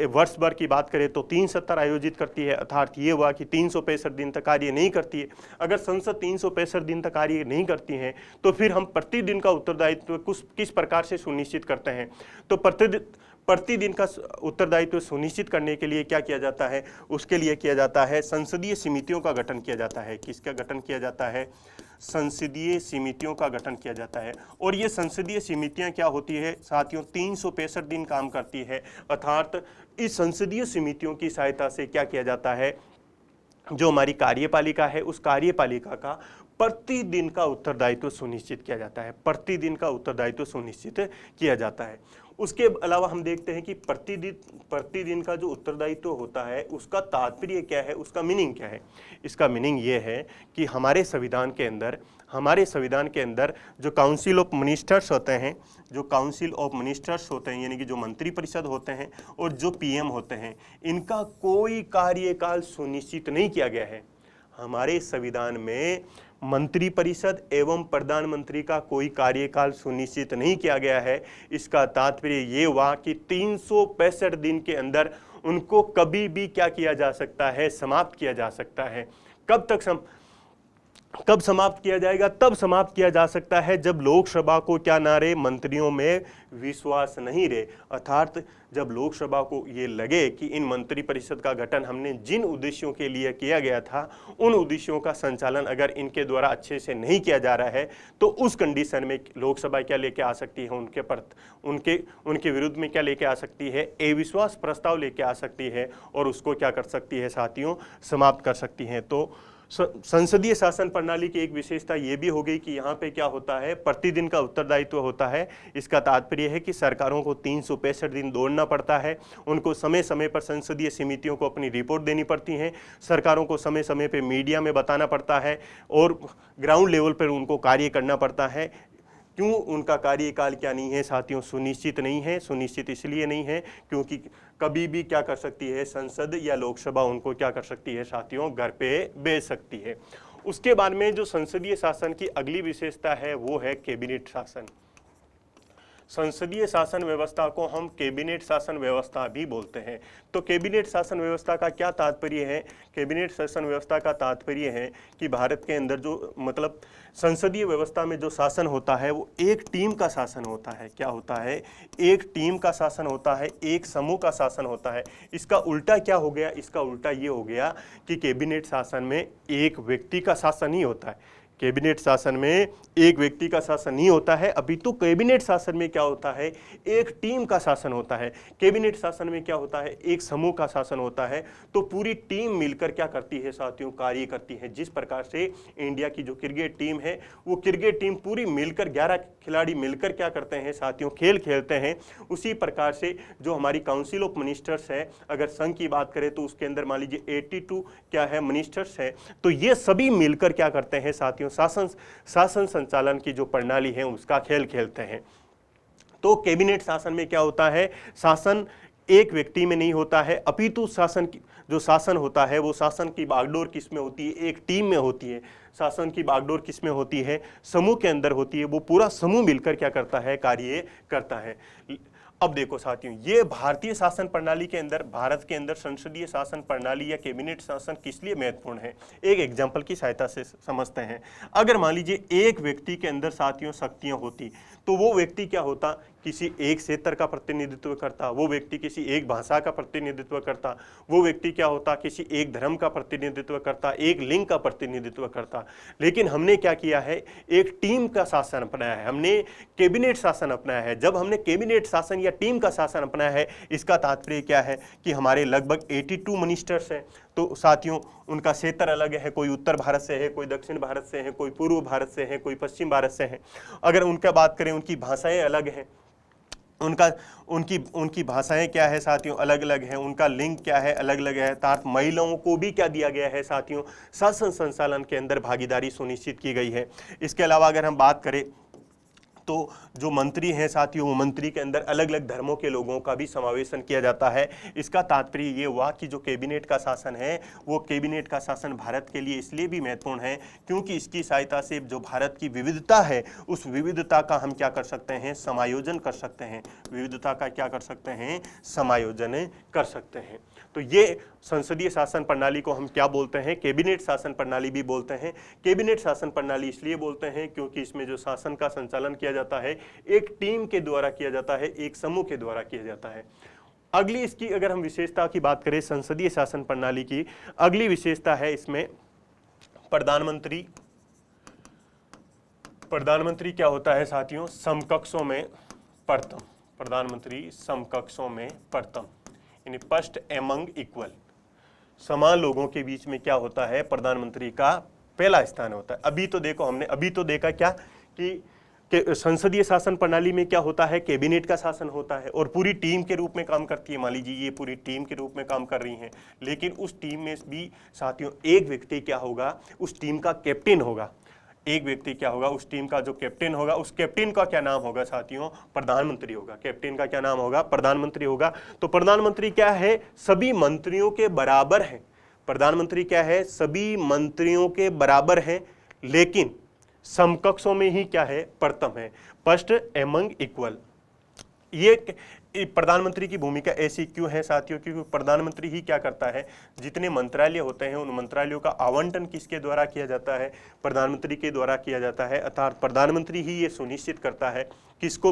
वर्ष भर की बात करें तो 3 सत्र आयोजित करती है, अर्थात ये हुआ कि 365 दिन तक कार्य नहीं करती है। अगर संसद 365 दिन तक कार्य नहीं करती है तो फिर हम प्रतिदिन का उत्तरदायित्व किस प्रकार से सुनिश्चित करते हैं। तो प्रतिदिन का उत्तरदायित्व सुनिश्चित करने के लिए क्या किया जाता है, उसके लिए किया जाता है संसदीय समितियों का गठन किया जाता है। किसका गठन किया जाता है, संसदीय समितियों का गठन किया जाता है। और ये संसदीय समितियां क्या होती है साथियों, 365 दिन काम करती है, अर्थात इस संसदीय समितियों की सहायता से क्या किया जाता है, जो हमारी कार्यपालिका है उस कार्यपालिका का प्रतिदिन का उत्तरदायित्व सुनिश्चित किया जाता है, प्रतिदिन का उत्तरदायित्व सुनिश्चित किया जाता है। उसके अलावा हम देखते हैं कि प्रतिदिन का जो उत्तरदायित्व होता है उसका तात्पर्य क्या है, उसका मीनिंग क्या है। इसका मीनिंग ये है कि हमारे संविधान के अंदर हमारे संविधान के अंदर जो काउंसिल ऑफ मिनिस्टर्स होते हैं, जो काउंसिल ऑफ मिनिस्टर्स होते हैं यानी कि जो मंत्री परिषद होते हैं और जो पीएम होते हैं, इनका कोई कार्यकाल सुनिश्चित नहीं किया गया है। हमारे संविधान में मंत्री परिषद एवं प्रधानमंत्री का कोई कार्यकाल सुनिश्चित नहीं किया गया है। इसका तात्पर्य ये हुआ कि 365 दिन के अंदर उनको कभी भी क्या किया जा सकता है, समाप्त किया जा सकता है। कब समाप्त किया जाएगा? तब समाप्त किया जा सकता है जब लोकसभा को क्या ना रहे, मंत्रियों में विश्वास नहीं रहे, अर्थात जब लोकसभा को ये लगे कि इन मंत्री परिषद का गठन हमने जिन उद्देश्यों के लिए किया गया था उन उद्देश्यों का संचालन अगर इनके द्वारा अच्छे से नहीं किया जा रहा है, तो उस कंडीशन में लोकसभा क्या लेके आ सकती है, उनके विरुद्ध में क्या लेके आ सकती है, अविश्वास प्रस्ताव लेके आ सकती है और उसको क्या कर सकती है साथियों, समाप्त कर सकती है। तो संसदीय शासन प्रणाली की एक विशेषता ये भी हो गई कि यहाँ पे क्या होता है, प्रतिदिन का उत्तरदायित्व होता है। इसका तात्पर्य है कि सरकारों को 365 दिन दौड़ना पड़ता है, उनको समय समय पर संसदीय समितियों को अपनी रिपोर्ट देनी पड़ती है, सरकारों को समय समय पर मीडिया में बताना पड़ता है और ग्राउंड लेवल पर उनको कार्य करना पड़ता है। क्यों उनका कार्यकाल क्या नहीं है साथियों, सुनिश्चित नहीं है? सुनिश्चित इसलिए नहीं है क्योंकि कभी भी क्या कर सकती है संसद या लोकसभा उनको क्या कर सकती है साथियों, घर पे भेज सकती है। उसके बाद में जो संसदीय शासन की अगली विशेषता है वो है कैबिनेट शासन। संसदीय शासन व्यवस्था को हम कैबिनेट शासन व्यवस्था भी बोलते हैं। तो कैबिनेट शासन व्यवस्था का क्या तात्पर्य है? कैबिनेट शासन व्यवस्था का तात्पर्य है कि भारत के अंदर जो मतलब संसदीय व्यवस्था में जो शासन होता है वो एक टीम का शासन होता है। क्या होता है? एक टीम का शासन होता है, एक समूह का शासन होता है। इसका उल्टा क्या हो गया? इसका उल्टा ये हो गया कि कैबिनेट शासन में एक व्यक्ति का शासन ही होता है। कैबिनेट शासन में एक व्यक्ति का शासन नहीं होता है, अपितु कैबिनेट शासन में क्या होता है, एक टीम का शासन होता है। कैबिनेट शासन में क्या होता है, एक समूह का शासन होता है। तो पूरी टीम मिलकर क्या करती है साथियों, कार्य करती है। जिस प्रकार से इंडिया की जो क्रिकेट टीम है वो क्रिकेट टीम पूरी मिलकर 11 खिलाड़ी मिलकर क्या करते हैं साथियों, खेल खेलते हैं। उसी प्रकार से जो हमारी काउंसिल ऑफ मिनिस्टर्स है, अगर संघ की बात करें तो उसके अंदर मान लीजिए 82 क्या है मिनिस्टर्स है, तो ये सभी मिलकर क्या करते हैं साथियों, शासन संचालन की जो प्रणाली है उसका खेल खेलते हैं। तो कैबिनेट शासन में क्या होता है, शासन एक व्यक्ति में नहीं होता है, अपितु जो शासन होता है वो शासन की बागडोर किसमें होती है, एक टीम में होती है। शासन की बागडोर किसमें होती है, समूह के अंदर होती है। वो पूरा समूह मिलकर क्या करता है, कार्य करता है। अब देखो साथियों, ये भारतीय शासन प्रणाली के अंदर, भारत के अंदर संसदीय शासन प्रणाली या कैबिनेट शासन किस लिए महत्वपूर्ण है, एक एग्जांपल की सहायता से समझते हैं। अगर मान लीजिए एक व्यक्ति के अंदर साथियों शक्तियां होती, तो वो व्यक्ति क्या होता, किसी एक क्षेत्र का प्रतिनिधित्व करता, वो व्यक्ति किसी एक भाषा का प्रतिनिधित्व करता, वो व्यक्ति क्या होता, किसी एक धर्म का प्रतिनिधित्व करता, एक लिंग का प्रतिनिधित्व करता। लेकिन हमने क्या किया है, एक टीम का शासन अपनाया है, हमने कैबिनेट शासन अपनाया है। जब हमने कैबिनेट शासन या टीम का शासन अपनाया है, इसका तात्पर्य क्या है कि हमारे लगभग 82 मिनिस्टर्स हैं। तो साथियों उनका क्षेत्र अलग है, कोई उत्तर भारत से है, कोई दक्षिण भारत से है, कोई पूर्व भारत से है, कोई पश्चिम भारत से है। अगर उनका बात करें, उनकी भाषाएं अलग हैं, उनकी भाषाएं क्या है साथियों, अलग अलग है। उनका लिंग क्या है, अलग अलग है। अर्थात महिलाओं को भी क्या दिया गया है साथियों, शासन संचालन के अंदर भागीदारी सुनिश्चित की गई है। इसके अलावा अगर हम बात करें तो जो मंत्री हैं साथियों, वो मंत्री के अंदर अलग अलग धर्मों के लोगों का भी समावेशन किया जाता है। इसका तात्पर्य ये हुआ कि जो कैबिनेट का शासन है, वो कैबिनेट का शासन भारत के लिए इसलिए भी महत्वपूर्ण है क्योंकि इसकी सहायता से जो भारत की विविधता है, उस विविधता का हम क्या कर सकते हैं, समायोजन कर सकते हैं। विविधता का क्या कर सकते हैं, समायोजन कर सकते हैं। तो ये संसदीय शासन प्रणाली को हम क्या बोलते हैं, कैबिनेट शासन प्रणाली भी बोलते हैं। कैबिनेट शासन प्रणाली इसलिए बोलते हैं क्योंकि इसमें जो शासन का संचालन किया जाता है एक टीम के द्वारा किया जाता है, एक समूह के द्वारा किया जाता है। अगली इसकी अगर हम विशेषता की बात करें संसदीय शासन प्रणाली की, अगली विशेषता है इसमें प्रधानमंत्री। प्रधानमंत्री क्या होता है साथियों, समकक्षों में प्रथम। प्रधानमंत्री समकक्षों में प्रथम, यानी फर्स्ट एमंग इक्वल। समान लोगों के बीच में क्या होता है, प्रधानमंत्री का पहला स्थान होता है। अभी तो देखो, हमने अभी तो देखा क्या कि संसदीय शासन प्रणाली में क्या होता है, कैबिनेट का शासन होता है और पूरी टीम के रूप में काम करती है। मान लीजिए ये पूरी टीम के रूप में काम कर रही हैं, लेकिन उस टीम में भी साथियों एक व्यक्ति क्या होगा, उस टीम का कैप्टन होगा। एक व्यक्ति क्या होगा, उस टीम का जो कैप्टन होगा, उस कैप्टन का क्या नाम होगा साथियों, प्रधानमंत्री होगा। कैप्टन का क्या नाम होगा, प्रधानमंत्री होगा। तो प्रधानमंत्री क्या है, सभी मंत्रियों के बराबर है। प्रधानमंत्री क्या है, सभी मंत्रियों के बराबर है, लेकिन समकक्षों में ही क्या है, प्रथम है, फर्स्ट एमंग इक्वल। ये प्रधानमंत्री की भूमिका ऐसी क्यों है साथियों, क्योंकि प्रधानमंत्री ही क्या करता है, जितने मंत्रालय होते हैं उन मंत्रालयों का आवंटन किसके द्वारा किया जाता है, प्रधानमंत्री के द्वारा किया जाता है। अर्थात प्रधानमंत्री ही ये सुनिश्चित करता है किसको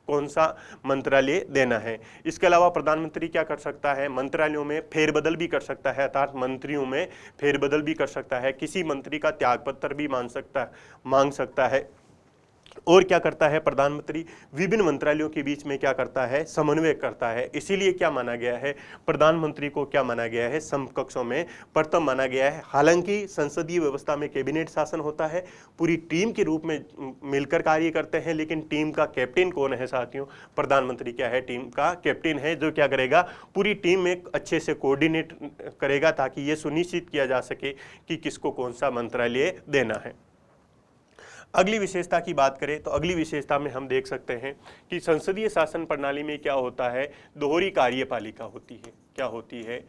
कौन सा मंत्रालय देना है। इसके अलावा प्रधानमंत्री क्या कर सकता है, मंत्रालयों में फेरबदल भी कर सकता है, अर्थात मंत्रियों में फेरबदल भी कर सकता है, किसी मंत्री का त्यागपत्र भी मांग सकता है। और क्या करता है प्रधानमंत्री, विभिन्न मंत्रालयों के बीच में क्या करता है, समन्वय करता है। इसीलिए क्या माना गया है, प्रधानमंत्री को क्या माना गया है, समकक्षों में प्रथम माना गया है। हालांकि संसदीय व्यवस्था में कैबिनेट शासन होता है, पूरी टीम के रूप में मिलकर कार्य करते हैं, लेकिन टीम का कैप्टन कौन है साथियों, प्रधानमंत्री क्या है, टीम का कैप्टन है, जो क्या करेगा, पूरी टीम में अच्छे से कोऑर्डिनेट करेगा ताकि ये सुनिश्चित किया जा सके कि किसको कौन सा मंत्रालय देना है। अगली विशेषता की बात करें तो अगली विशेषता में हम देख सकते हैं कि संसदीय शासन प्रणाली में क्या होता है, दोहरी कार्यपालिका होती है। क्या होती है,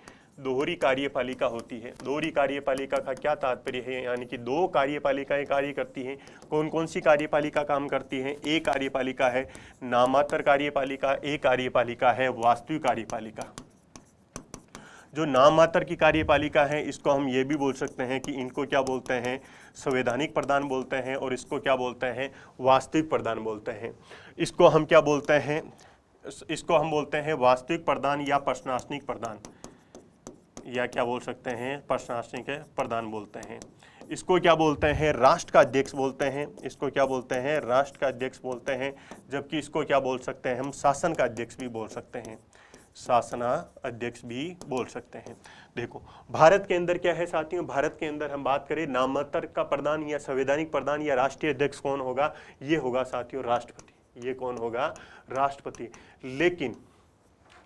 दोहरी कार्यपालिका होती है। दोहरी कार्यपालिका का क्या तात्पर्य है, यानी कि दो कार्यपालिकाएं कार्य करती हैं। कौन कौन सी कार्यपालिका काम करती हैं, एक कार्यपालिका है नामात्र कार्यपालिका, एक कार्यपालिका है वास्तविक कार्यपालिका। जो नाम मात्र की कार्यपालिका है इसको हम ये भी बोल सकते हैं कि इनको क्या बोलते हैं, संवैधानिक प्रधान बोलते हैं, और इसको क्या बोलते हैं, वास्तविक प्रधान बोलते हैं। इसको हम क्या बोलते हैं, इसको हम बोलते हैं वास्तविक प्रधान या प्रशासनिक प्रधान, या क्या बोल सकते हैं, प्रशासनिक प्रधान बोलते हैं। इसको क्या बोलते हैं, राष्ट्र का अध्यक्ष बोलते हैं। इसको क्या बोलते हैं, राष्ट्र का अध्यक्ष बोलते हैं। जबकि इसको क्या बोल सकते हैं हम, शासन का अध्यक्ष भी बोल सकते हैं, शासना अध्यक्ष भी बोल सकते हैं। देखो भारत के अंदर क्या है साथियों, भारत के अंदर हम बात करें नामात्र का प्रधान या संवैधानिक प्रधान या राष्ट्रीय अध्यक्ष कौन होगा, ये होगा साथियों राष्ट्रपति। ये कौन होगा, राष्ट्रपति।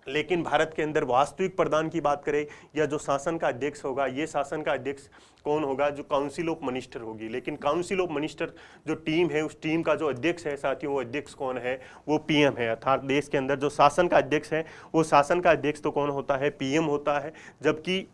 लेकिन भारत के अंदर वास्तविक प्रधान की बात करें या जो शासन का अध्यक्ष होगा, ये शासन का अध्यक्ष कौन होगा, जो काउंसिल ऑफ मिनिस्टर होगी। लेकिन काउंसिल ऑफ मिनिस्टर जो टीम है, उस टीम का जो अध्यक्ष है साथियों, वो अध्यक्ष कौन है, वो पीएम है। अर्थात देश के अंदर जो शासन का अध्यक्ष है, वो शासन का अध्यक्ष तो कौन होता है, पीएम होता है। जबकि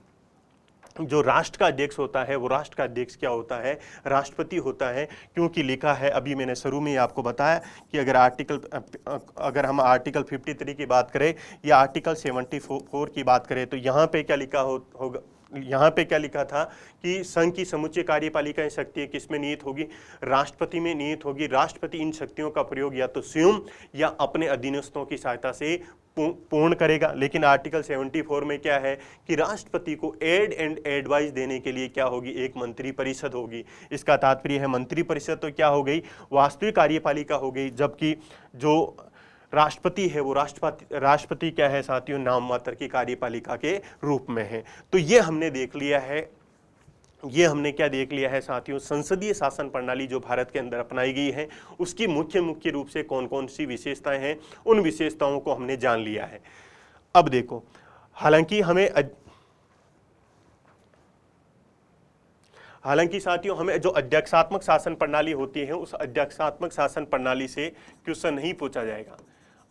जो राष्ट्र का अध्यक्ष होता है, वो राष्ट्र का अध्यक्ष क्या होता है, राष्ट्रपति होता है। क्योंकि लिखा है, अभी मैंने शुरू में आपको बताया कि अगर हम आर्टिकल 53 की बात करें या आर्टिकल 74 की बात करें, तो यहाँ पे क्या लिखा होगा, यहाँ पे क्या लिखा था कि संघ की समुच्चय कार्यपालिका शक्तियाँ किस में निहित होगी, राष्ट्रपति में निहित होगी। राष्ट्रपति इन शक्तियों का प्रयोग या तो स्वयं या अपने अधीनस्थों की सहायता से पूर्ण करेगा। लेकिन आर्टिकल 74 में क्या है कि राष्ट्रपति को एड एंड एडवाइस देने के लिए क्या होगी, एक मंत्री परिषद होगी। इसका तात्पर्य है मंत्री परिषद तो क्या हो गई, वास्तविक कार्यपालिका हो गई। जबकि जो राष्ट्रपति है वो राष्ट्रपति क्या है साथियों, नाम मात्र की कार्यपालिका के रूप में है। तो ये हमने देख लिया है, ये हमने क्या देख लिया है साथियों, संसदीय शासन प्रणाली जो भारत के अंदर अपनाई गई है उसकी मुख्य रूप से कौन कौन सी विशेषताएं हैं, उन विशेषताओं को हमने जान लिया है। अब देखो, हालांकि साथियों हमें जो अध्यक्षात्मक शासन प्रणाली होती है, उस अध्यक्षात्मक शासन प्रणाली से क्वेश्चन नहीं पूछा जाएगा।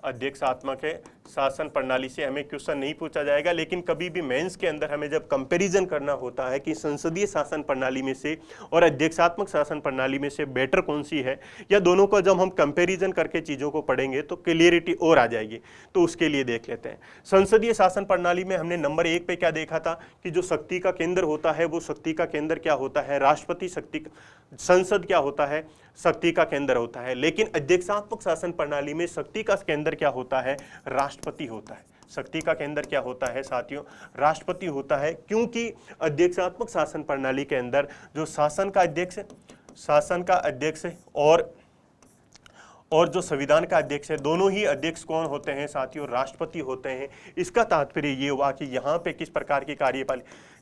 अध्यक्षात्मक है शासन प्रणाली से हमें क्वेश्चन नहीं पूछा जाएगा। लेकिन कभी भी मेंस के अंदर हमें जब कंपैरिजन करना होता है कि संसदीय शासन प्रणाली में से और अध्यक्षात्मक शासन प्रणाली में से बेटर कौन सी है, या दोनों को जब हम कंपैरिजन करके चीज़ों को पढ़ेंगे तो क्लियरिटी और आ जाएगी। तो उसके लिए देख लेते हैं। संसदीय शासन प्रणाली में हमने नंबर 1 पे क्या देखा था कि जो शक्ति का केंद्र होता है, वो शक्ति का केंद्र क्या होता है, राष्ट्रपति। संसद क्या होता है, शक्ति का केंद्र होता है। लेकिन अध्यक्षात्मक शासन प्रणाली में शक्ति का केंद्र क्या होता है, राष्ट्रपति होता है। शक्ति का केंद्र क्या होता है साथियों, राष्ट्रपति होता है। क्योंकि अध्यक्षात्मक शासन प्रणाली के अंदर जो शासन का अध्यक्ष और जो संविधान का अध्यक्ष है, दोनों ही अध्यक्ष कौन होते हैं साथियों, राष्ट्रपति होते हैं। इसका तात्पर्य ये हुआ कि यहाँ पे किस प्रकार की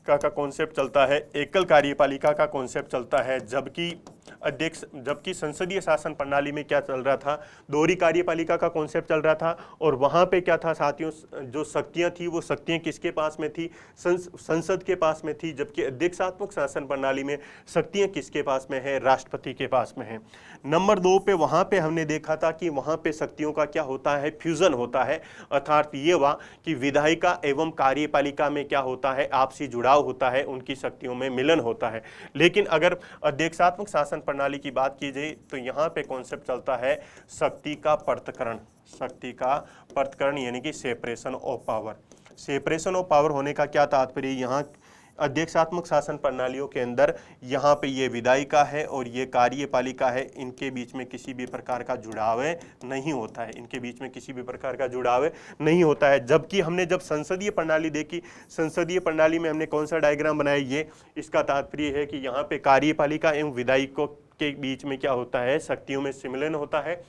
का कॉन्सेप्ट चलता है, एकल कार्यपालिका का कॉन्सेप्ट चलता है, जबकि संसदीय शासन प्रणाली में क्या चल रहा था, दोहरी कार्यपालिका का कॉन्सेप्ट चल रहा था। और वहां पे क्या था साथियों, जो शक्तियां थी वो शक्तियां किसके पास में थी, संसद के पास में थी, जबकि अध्यक्षात्मक शासन प्रणाली में शक्तियां किसके पास में है, राष्ट्रपति के पास में है। नंबर 2 पे वहां पे हमने देखा था कि वहां पे शक्तियों का क्या होता है, फ्यूजन होता है, अर्थात ये हुआ कि विधायिका एवं कार्यपालिका में क्या होता है, आपसी जुड़ाव होता है, उनकी शक्तियों में मिलन होता है। लेकिन अगर अध्यक्षात्मक शासन प्रणाली की बात की जाए तो यहाँ पे कॉन्सेप्ट चलता है शक्ति का पृथक्करण यानी कि separation of power. Separation of power होने का क्या तात्पर्य, यहाँ अध्यक्षात्मक शासन प्रणालियों के अंदर यहाँ पे ये विधायिका है और ये कार्यपालिका है, इनके बीच में किसी भी प्रकार का जुड़ाव नहीं होता है, इनके बीच में किसी भी प्रकार का जुड़ाव नहीं होता है। जबकि हमने जब संसदीय प्रणाली देखी, संसदीय प्रणाली में हमने कौन सा डायग्राम बनाया, ये इसका तात्पर्य है कि यहाँ पे कार्यपालिका एवं विधायिकों के बीच में क्या होता है, शक्तियों में सम्मिलन होता है,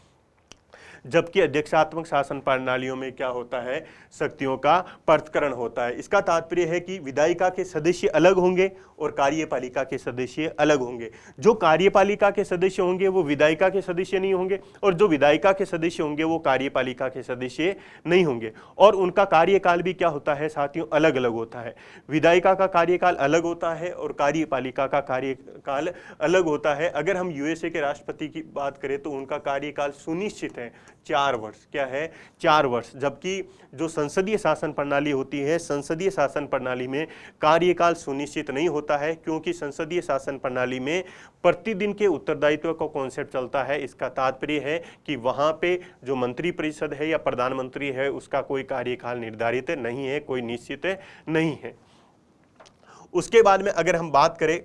जबकि अध्यक्षात्मक शासन प्रणालियों में क्या होता है, शक्तियों का पृथक्करण होता है। इसका तात्पर्य है कि विधायिका के सदस्य अलग होंगे और कार्यपालिका के सदस्य अलग होंगे। जो कार्यपालिका के सदस्य होंगे वो विधायिका के सदस्य नहीं होंगे और जो विधायिका के सदस्य होंगे वो कार्यपालिका के सदस्य नहीं होंगे। और उनका कार्यकाल भी क्या होता है साथियों, अलग अलग होता है। विधायिका का कार्यकाल अलग होता है और कार्यपालिका का कार्यकाल अलग होता है। अगर हम यूएसए के राष्ट्रपति की बात करें तो उनका कार्यकाल सुनिश्चित है 4 वर्ष, क्या है 4 वर्ष। जबकि जो संसदीय शासन प्रणाली होती है, संसदीय शासन प्रणाली में कार्यकाल सुनिश्चित नहीं होता है, क्योंकि संसदीय शासन प्रणाली में प्रतिदिन के उत्तरदायित्व का कॉन्सेप्ट चलता है। इसका तात्पर्य है कि वहां पे जो मंत्रिपरिषद है या प्रधानमंत्री है उसका कोई कार्यकाल निर्धारित नहीं है, कोई निश्चित नहीं है। उसके बाद में अगर हम बात करें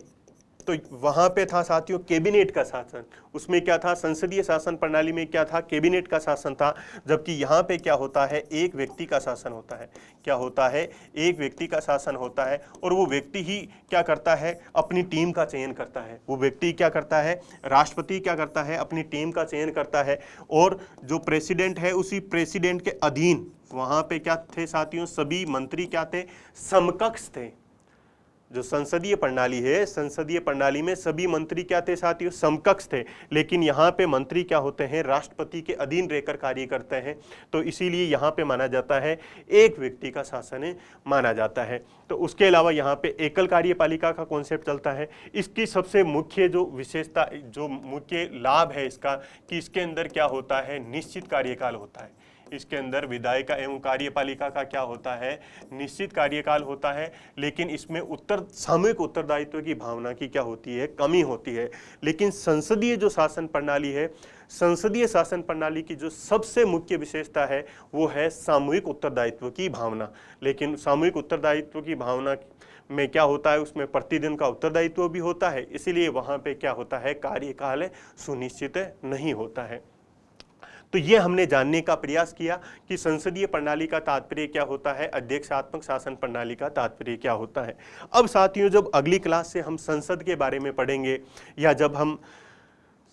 तो वहां पे था साथियों कैबिनेट का शासन। उसमें क्या था, संसदीय शासन प्रणाली में क्या था, कैबिनेट का शासन था। जबकि यहाँ पे क्या होता है, एक व्यक्ति का शासन होता है। क्या होता है, एक व्यक्ति का शासन होता है और वो व्यक्ति ही क्या करता है, अपनी टीम का चयन करता है। वो व्यक्ति क्या करता है, राष्ट्रपति क्या करता है, अपनी टीम का चयन करता है। और जो प्रेसिडेंट है उसी प्रेसिडेंट के अधीन वहां पे क्या थे साथियों, सभी मंत्री क्या थे, समकक्ष थे। जो संसदीय प्रणाली है, संसदीय प्रणाली में सभी मंत्री क्या थे साथियों, समकक्ष थे। लेकिन यहाँ पे मंत्री क्या होते हैं, राष्ट्रपति के अधीन रहकर कार्य करते हैं। तो इसीलिए यहाँ पे माना जाता है एक व्यक्ति का शासन माना जाता है। तो उसके अलावा यहाँ पे एकल कार्यपालिका का कॉन्सेप्ट चलता है। इसकी सबसे मुख्य जो विशेषता, जो मुख्य लाभ है इसका, कि इसके अंदर क्या होता है, निश्चित कार्यकाल होता है। इसके अंदर विधायिका एवं कार्यपालिका का क्या होता है, निश्चित कार्यकाल होता है। लेकिन इसमें सामूहिक उत्तरदायित्व की भावना की क्या होती है, कमी होती है। लेकिन संसदीय जो शासन प्रणाली है, संसदीय शासन प्रणाली की जो सबसे मुख्य विशेषता है वो है सामूहिक उत्तरदायित्व की भावना। लेकिन सामूहिक उत्तरदायित्व की भावना में क्या होता है, उसमें प्रतिदिन का उत्तरदायित्व भी होता है, इसीलिए वहां पे क्या होता है, कार्यकाल सुनिश्चित नहीं होता है। तो ये हमने जानने का प्रयास किया कि संसदीय प्रणाली का तात्पर्य क्या होता है, अध्यक्षात्मक शासन प्रणाली का तात्पर्य क्या होता है। अब साथियों, जब अगली क्लास से हम संसद के बारे में पढ़ेंगे या जब हम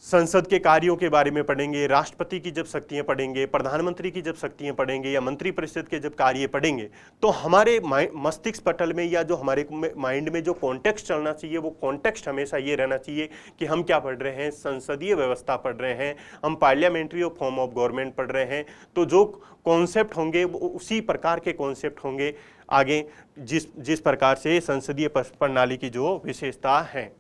संसद के कार्यों के बारे में पढ़ेंगे, राष्ट्रपति की जब शक्तियां पढ़ेंगे, प्रधानमंत्री की जब शक्तियां पढ़ेंगे या मंत्रिपरिषद के जब कार्य पढ़ेंगे, तो हमारे मस्तिष्क पटल में या जो हमारे माइंड में जो कॉन्टेक्स्ट चलना चाहिए, वो कॉन्टेक्स्ट हमेशा ये रहना चाहिए कि हम क्या पढ़ रहे हैं, संसदीय व्यवस्था पढ़ रहे हैं, हम पार्लियामेंट्री फॉर्म ऑफ गवर्नमेंट पढ़ रहे हैं। तो जो कॉन्सेप्ट होंगे वो उसी प्रकार के कॉन्सेप्ट होंगे आगे, जिस प्रकार से संसदीय प्रणाली की जो विशेषता है।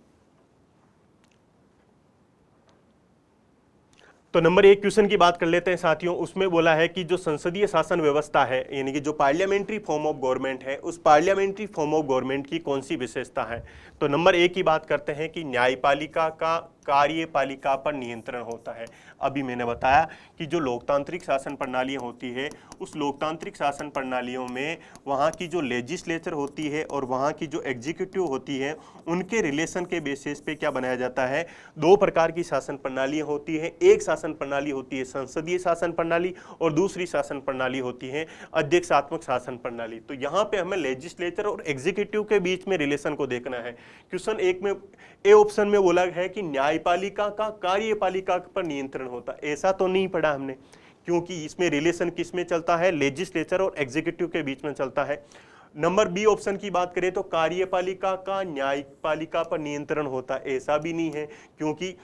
तो नंबर 1 क्वेश्चन की बात कर लेते हैं साथियों। उसमें बोला है कि जो संसदीय शासन व्यवस्था है, यानी कि जो पार्लियामेंट्री फॉर्म ऑफ गवर्नमेंट है, उस पार्लियामेंट्री फॉर्म ऑफ गवर्नमेंट की कौन सी विशेषता है। तो नंबर 1 की बात करते हैं कि न्यायपालिका का कार्यपालिका पर नियंत्रण होता है। अभी मैंने बताया कि जो लोकतांत्रिक शासन प्रणालियां होती है, उस लोकतांत्रिक शासन प्रणालियों में वहाँ की जो लेजिस्लेचर होती है और वहाँ की जो एग्जीक्यूटिव होती है, उनके रिलेशन के बेसिस पे क्या बनाया जाता है, 2 प्रकार की शासन प्रणालियां होती है। एक शासन प्रणाली होती है संसदीय शासन प्रणाली और दूसरी शासन प्रणाली होती है अध्यक्षात्मक शासन प्रणाली। तो यहाँ पे हमें लेजिस्लेचर और एग्जीक्यूटिव के बीच में रिलेशन को देखना है। क्वेश्चन 1 में ए ऑप्शन में बोला है कि न्यायपालिका का कार्यपालिका पर नियंत्रण होता है। ऐसा तो नहीं पढ़ा हमने, क्योंकि इसमें रिलेशन किस में चलता है, लेजिस्लेचर और एग्जीक्यूटिव के बीच में चलता है। नंबर बी ऑप्शन की बात करें तो कार्यपालिका का न्यायपालिका पर नियंत्रण होता है, ऐसा भी नहीं है, क्योंकि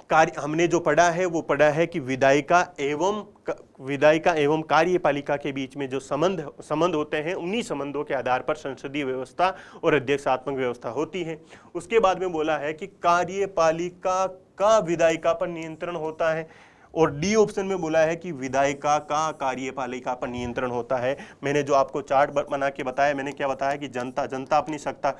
कार्य हमने जो पढ़ा है वो पढ़ा है कि विधायिका एवं कार्यपालिका के बीच में जो संबंध होते हैं, उन्हीं संबंधों के आधार पर संसदीय व्यवस्था और अध्यक्षात्मक व्यवस्था होती है। उसके बाद में बोला है कि कार्यपालिका का विधायिका पर नियंत्रण होता है, और डी ऑप्शन में बोला है कि विधायिका का कार्यपालिका पर नियंत्रण होता है। मैंने जो आपको चार्ट बना के बताया, मैंने क्या बताया कि जनता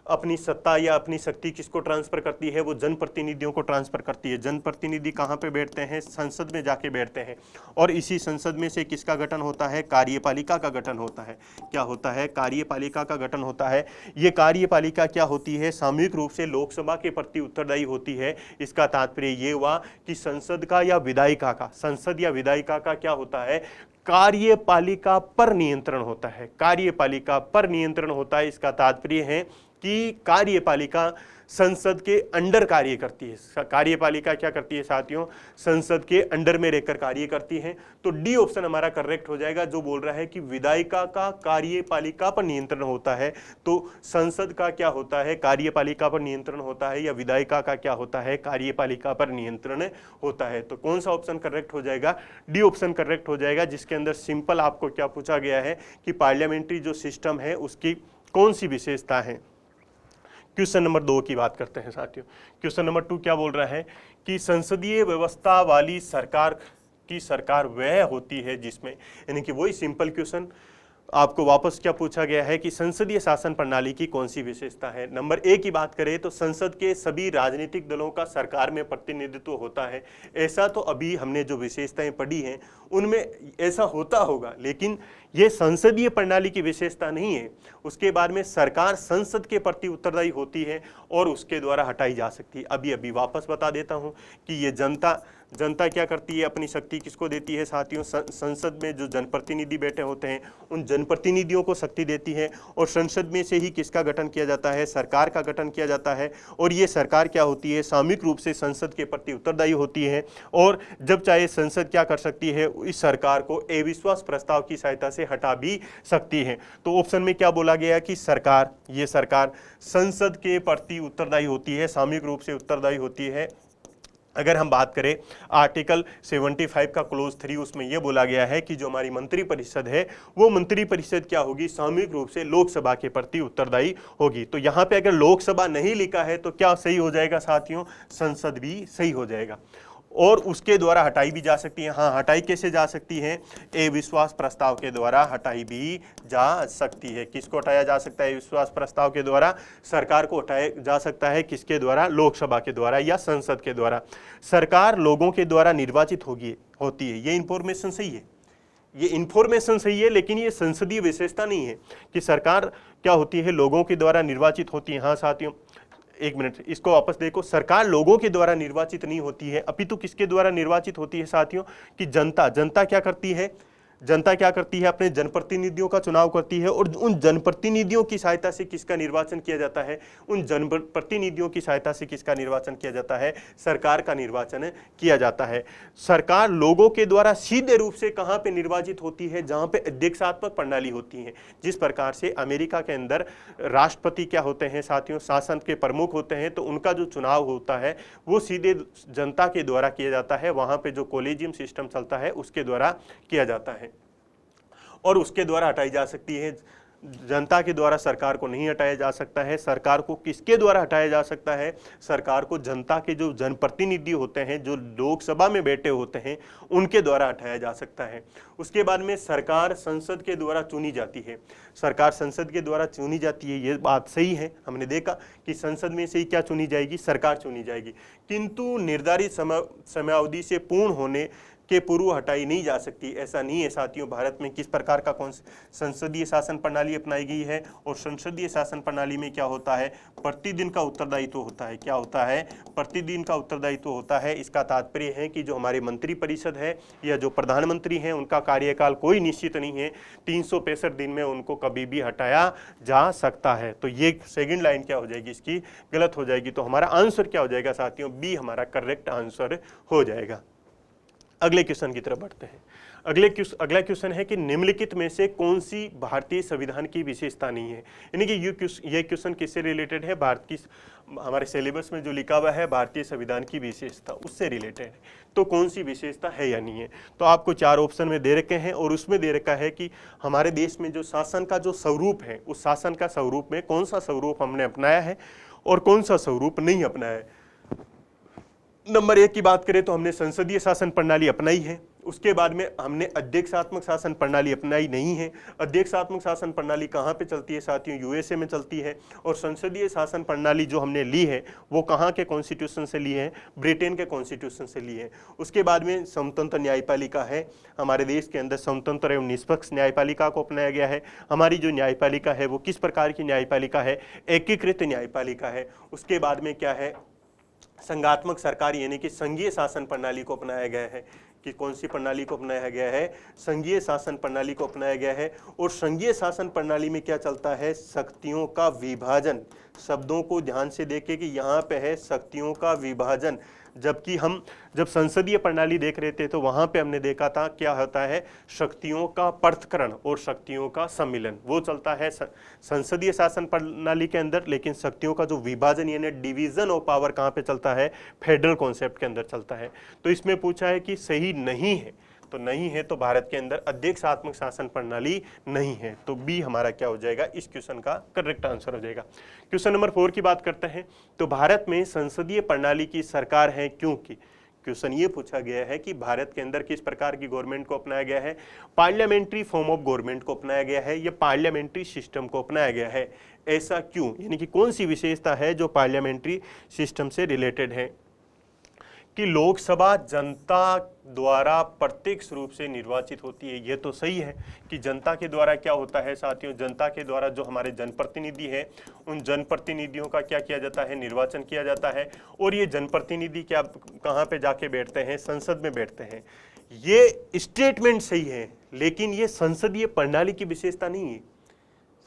अपनी सत्ता या अपनी शक्ति किसको ट्रांसफर करती है, वो जनप्रतिनिधियों को ट्रांसफर करती है। जनप्रतिनिधि कहाँ पे बैठते हैं, संसद में जाके बैठते हैं, और इसी संसद में से किसका गठन होता है, कार्यपालिका का गठन होता है। क्या होता है, कार्यपालिका का गठन होता है। ये कार्यपालिका क्या होती है, सामूहिक रूप से लोकसभा के प्रति उत्तरदायी होती है। इसका तात्पर्य ये हुआ कि संसद या विधायिका का क्या होता है, कार्यपालिका पर नियंत्रण होता है। कार्यपालिका पर नियंत्रण होता है, इसका तात्पर्य है कि कार्यपालिका संसद के अंडर कार्य करती है। कार्यपालिका क्या करती है साथियों, संसद के अंडर में रहकर कार्य करती है। तो डी ऑप्शन हमारा करेक्ट हो जाएगा, जो बोल रहा है कि विधायिका का कार्यपालिका पर नियंत्रण होता है। तो संसद का क्या होता है, कार्यपालिका पर नियंत्रण होता है, या विधायिका का क्या होता है, कार्यपालिका पर नियंत्रण होता है। तो कौन सा ऑप्शन करेक्ट हो जाएगा, डी ऑप्शन करेक्ट हो जाएगा, जिसके अंदर सिंपल आपको क्या पूछा गया है कि पार्लियामेंट्री जो सिस्टम है उसकी कौन सी विशेषता है। क्वेश्चन नंबर 2 की बात करते हैं साथियों। क्वेश्चन नंबर 2 क्या बोल रहा है कि संसदीय व्यवस्था वाली सरकार वह होती है जिसमें, यानी कि वही सिंपल क्वेश्चन आपको वापस क्या पूछा गया है कि संसदीय शासन प्रणाली की कौन सी विशेषता है। नंबर ए की बात करें तो संसद के सभी राजनीतिक दलों का सरकार में प्रतिनिधित्व होता है। ऐसा तो अभी हमने जो विशेषताएं पढ़ी हैं उनमें ऐसा होता होगा, लेकिन यह संसदीय प्रणाली की विशेषता नहीं है। उसके बाद में सरकार संसद के प्रति उत्तरदायी होती है और उसके द्वारा हटाई जा सकती है। अभी वापस बता देता हूं कि ये जनता क्या करती है, अपनी शक्ति किसको देती है साथियों, संसद में जो जनप्रतिनिधि बैठे होते हैं उन जनप्रतिनिधियों को शक्ति देती है, और संसद में से ही किसका गठन किया जाता है, सरकार का गठन किया जाता है। और ये सरकार क्या होती है, सामूहिक रूप से संसद के प्रति उत्तरदायी होती है, और जब चाहे संसद क्या कर सकती है, इस सरकार को अविश्वास प्रस्ताव की सहायता से हटा भी सकती है। तो ऑप्शन में क्या बोला गया कि ये सरकार संसद के प्रति उत्तरदायी होती है, सामूहिक रूप से उत्तरदायी होती है। अगर हम बात करें आर्टिकल 75 का क्लोज 3, उसमें यह बोला गया है कि जो हमारी मंत्रिपरिषद है वो मंत्रिपरिषद क्या होगी, सामूहिक रूप से लोकसभा के प्रति उत्तरदायी होगी। तो यहाँ पे अगर लोकसभा नहीं लिखा है तो क्या सही हो जाएगा साथियों, संसद भी सही हो जाएगा, और उसके द्वारा हटाई भी जा सकती है। हाँ, हटाई कैसे जा सकती है, अविश्वास प्रस्ताव के द्वारा हटाई भी जा सकती है। किसको हटाया जा सकता है अविश्वास प्रस्ताव के द्वारा, सरकार को हटाया जा सकता है किसके द्वारा, लोकसभा के द्वारा या संसद के द्वारा। सरकार लोगों के द्वारा निर्वाचित होती है, ये इंफॉर्मेशन सही है, लेकिन ये संसदीय विशेषता नहीं है कि सरकार क्या होती है, लोगों के द्वारा निर्वाचित होती है। हाँ साथियों, एक मिनट, इसको वापस देखो, सरकार लोगों के द्वारा निर्वाचित नहीं होती है, अपितु किसके द्वारा निर्वाचित होती है साथियों, कि जनता क्या करती है, अपने जनप्रतिनिधियों का चुनाव करती है, और उन जनप्रतिनिधियों की सहायता से किसका निर्वाचन किया जाता है, सरकार का निर्वाचन किया जाता है। सरकार लोगों के द्वारा सीधे रूप से कहां पे निर्वाचित होती है, जहां पे अध्यक्षात्मक प्रणाली होती है। जिस प्रकार से अमेरिका के अंदर राष्ट्रपति क्या होते हैं साथियों, शासन के प्रमुख होते हैं, तो उनका जो चुनाव होता है वो सीधे जनता के द्वारा किया जाता है। वहां पे जो कॉलेजियम सिस्टम चलता है उसके द्वारा किया जाता है, और उसके द्वारा हटाई जा सकती है। जनता के द्वारा सरकार को नहीं हटाया जा सकता है। सरकार को किसके द्वारा हटाया जा सकता है, सरकार को जनता के जो जनप्रतिनिधि होते हैं, जो लोकसभा में बैठे होते हैं, उनके द्वारा हटाया जा सकता है। उसके बाद में सरकार संसद के द्वारा चुनी जाती है। ये बात सही है, हमने देखा कि संसद में से ही क्या चुनी जाएगी, सरकार चुनी जाएगी, किंतु निर्धारित समयावधि से पूर्ण होने के पूर्व हटाई नहीं जा सकती। ऐसा नहीं है साथियों। भारत में किस प्रकार का संसदीय शासन प्रणाली अपनाई गई है, और संसदीय शासन प्रणाली में क्या होता है, प्रतिदिन का उत्तरदायित्व होता है। क्या होता है, प्रतिदिन का उत्तरदायित्व होता है। इसका तात्पर्य है कि जो हमारे मंत्रिपरिषद है या जो प्रधानमंत्री हैं उनका कार्यकाल कोई निश्चित नहीं है, 365 दिन में उनको कभी भी हटाया जा सकता है। तो ये सेकंड लाइन क्या हो जाएगी, इसकी गलत हो जाएगी। तो हमारा आंसर क्या हो जाएगा साथियों, बी हमारा करेक्ट आंसर हो जाएगा। अगले क्वेश्चन की तरफ बढ़ते हैं। अगला क्वेश्चन है कि निम्नलिखित में से कौन सी भारतीय संविधान की विशेषता नहीं है। यानी कि ये क्वेश्चन किससे रिलेटेड है, भारत की हमारे सिलेबस में जो लिखा हुआ है भारतीय संविधान की विशेषता, उससे रिलेटेड है। तो कौन सी विशेषता है या नहीं है। तो आपको 4 ऑप्शन में दे रखे हैं और उसमें दे रखा है कि हमारे देश में जो शासन का जो स्वरूप है, उस शासन का स्वरूप में कौन सा स्वरूप हमने अपनाया है और कौन सा स्वरूप नहीं अपनाया है। नंबर 1 की बात करें तो हमने संसदीय शासन प्रणाली अपनाई है। उसके बाद में हमने अध्यक्षात्मक शासन प्रणाली अपनाई नहीं है। अध्यक्षात्मक शासन प्रणाली कहाँ पे चलती है साथियों, यूएसए में चलती है। और संसदीय शासन प्रणाली जो हमने ली है वो कहाँ के कॉन्स्टिट्यूशन से ली है, ब्रिटेन के कॉन्स्टिट्यूशन से ली है। उसके बाद में स्वतंत्र न्यायपालिका है, हमारे देश के अंदर स्वतंत्र एवं निष्पक्ष न्यायपालिका को अपनाया गया है। हमारी जो न्यायपालिका है वो किस प्रकार की न्यायपालिका है, एकीकृत न्यायपालिका है। उसके बाद में क्या है, संघात्मक सरकार यानी कि संघीय शासन प्रणाली को अपनाया गया है। कि कौन सी प्रणाली को अपनाया गया है, संघीय शासन प्रणाली को अपनाया गया है। और संघीय शासन प्रणाली में क्या चलता है, शक्तियों का विभाजन। शब्दों को ध्यान से देखें कि यहाँ पे है शक्तियों का विभाजन। जबकि हम जब संसदीय प्रणाली देख रहे थे तो वहां पे हमने देखा था क्या होता है, शक्तियों का पृथक्करण और शक्तियों का सम्मिलन, वो चलता है संसदीय शासन प्रणाली के अंदर। लेकिन शक्तियों का जो विभाजन यानी डिवीजन ऑफ पावर कहाँ पे चलता है, फेडरल कॉन्सेप्ट के अंदर चलता है। तो इसमें पूछा है कि सही नहीं है, तो नहीं है तो भारत के अंदर अध्यक्षात्मक शासन प्रणाली नहीं है। तो बी हमारा क्या हो जाएगा, इस क्वेश्चन का करेक्ट आंसर हो जाएगा। क्वेश्चन नंबर 4 की बात करते हैं। तो भारत में संसदीय प्रणाली की सरकार है क्योंकि, क्वेश्चन ये पूछा गया है कि भारत के अंदर किस प्रकार की गवर्नमेंट को अपनाया गया है, पार्लियामेंट्री फॉर्म ऑफ गवर्नमेंट को अपनाया गया है या पार्लियामेंट्री सिस्टम को अपनाया गया है, ऐसा क्यों, यानी कि कौन सी विशेषता है जो पार्लियामेंट्री सिस्टम से रिलेटेड है। कि लोकसभा जनता द्वारा प्रत्यक्ष रूप से निर्वाचित होती है, ये तो सही है कि जनता के द्वारा क्या होता है साथियों, जनता के द्वारा जो हमारे जनप्रतिनिधि हैं उन जनप्रतिनिधियों का क्या किया जाता है, निर्वाचन किया जाता है। और ये जनप्रतिनिधि क्या कहाँ पे जाके बैठते हैं, संसद में बैठते हैं। ये स्टेटमेंट सही है लेकिन ये संसदीय प्रणाली की विशेषता नहीं है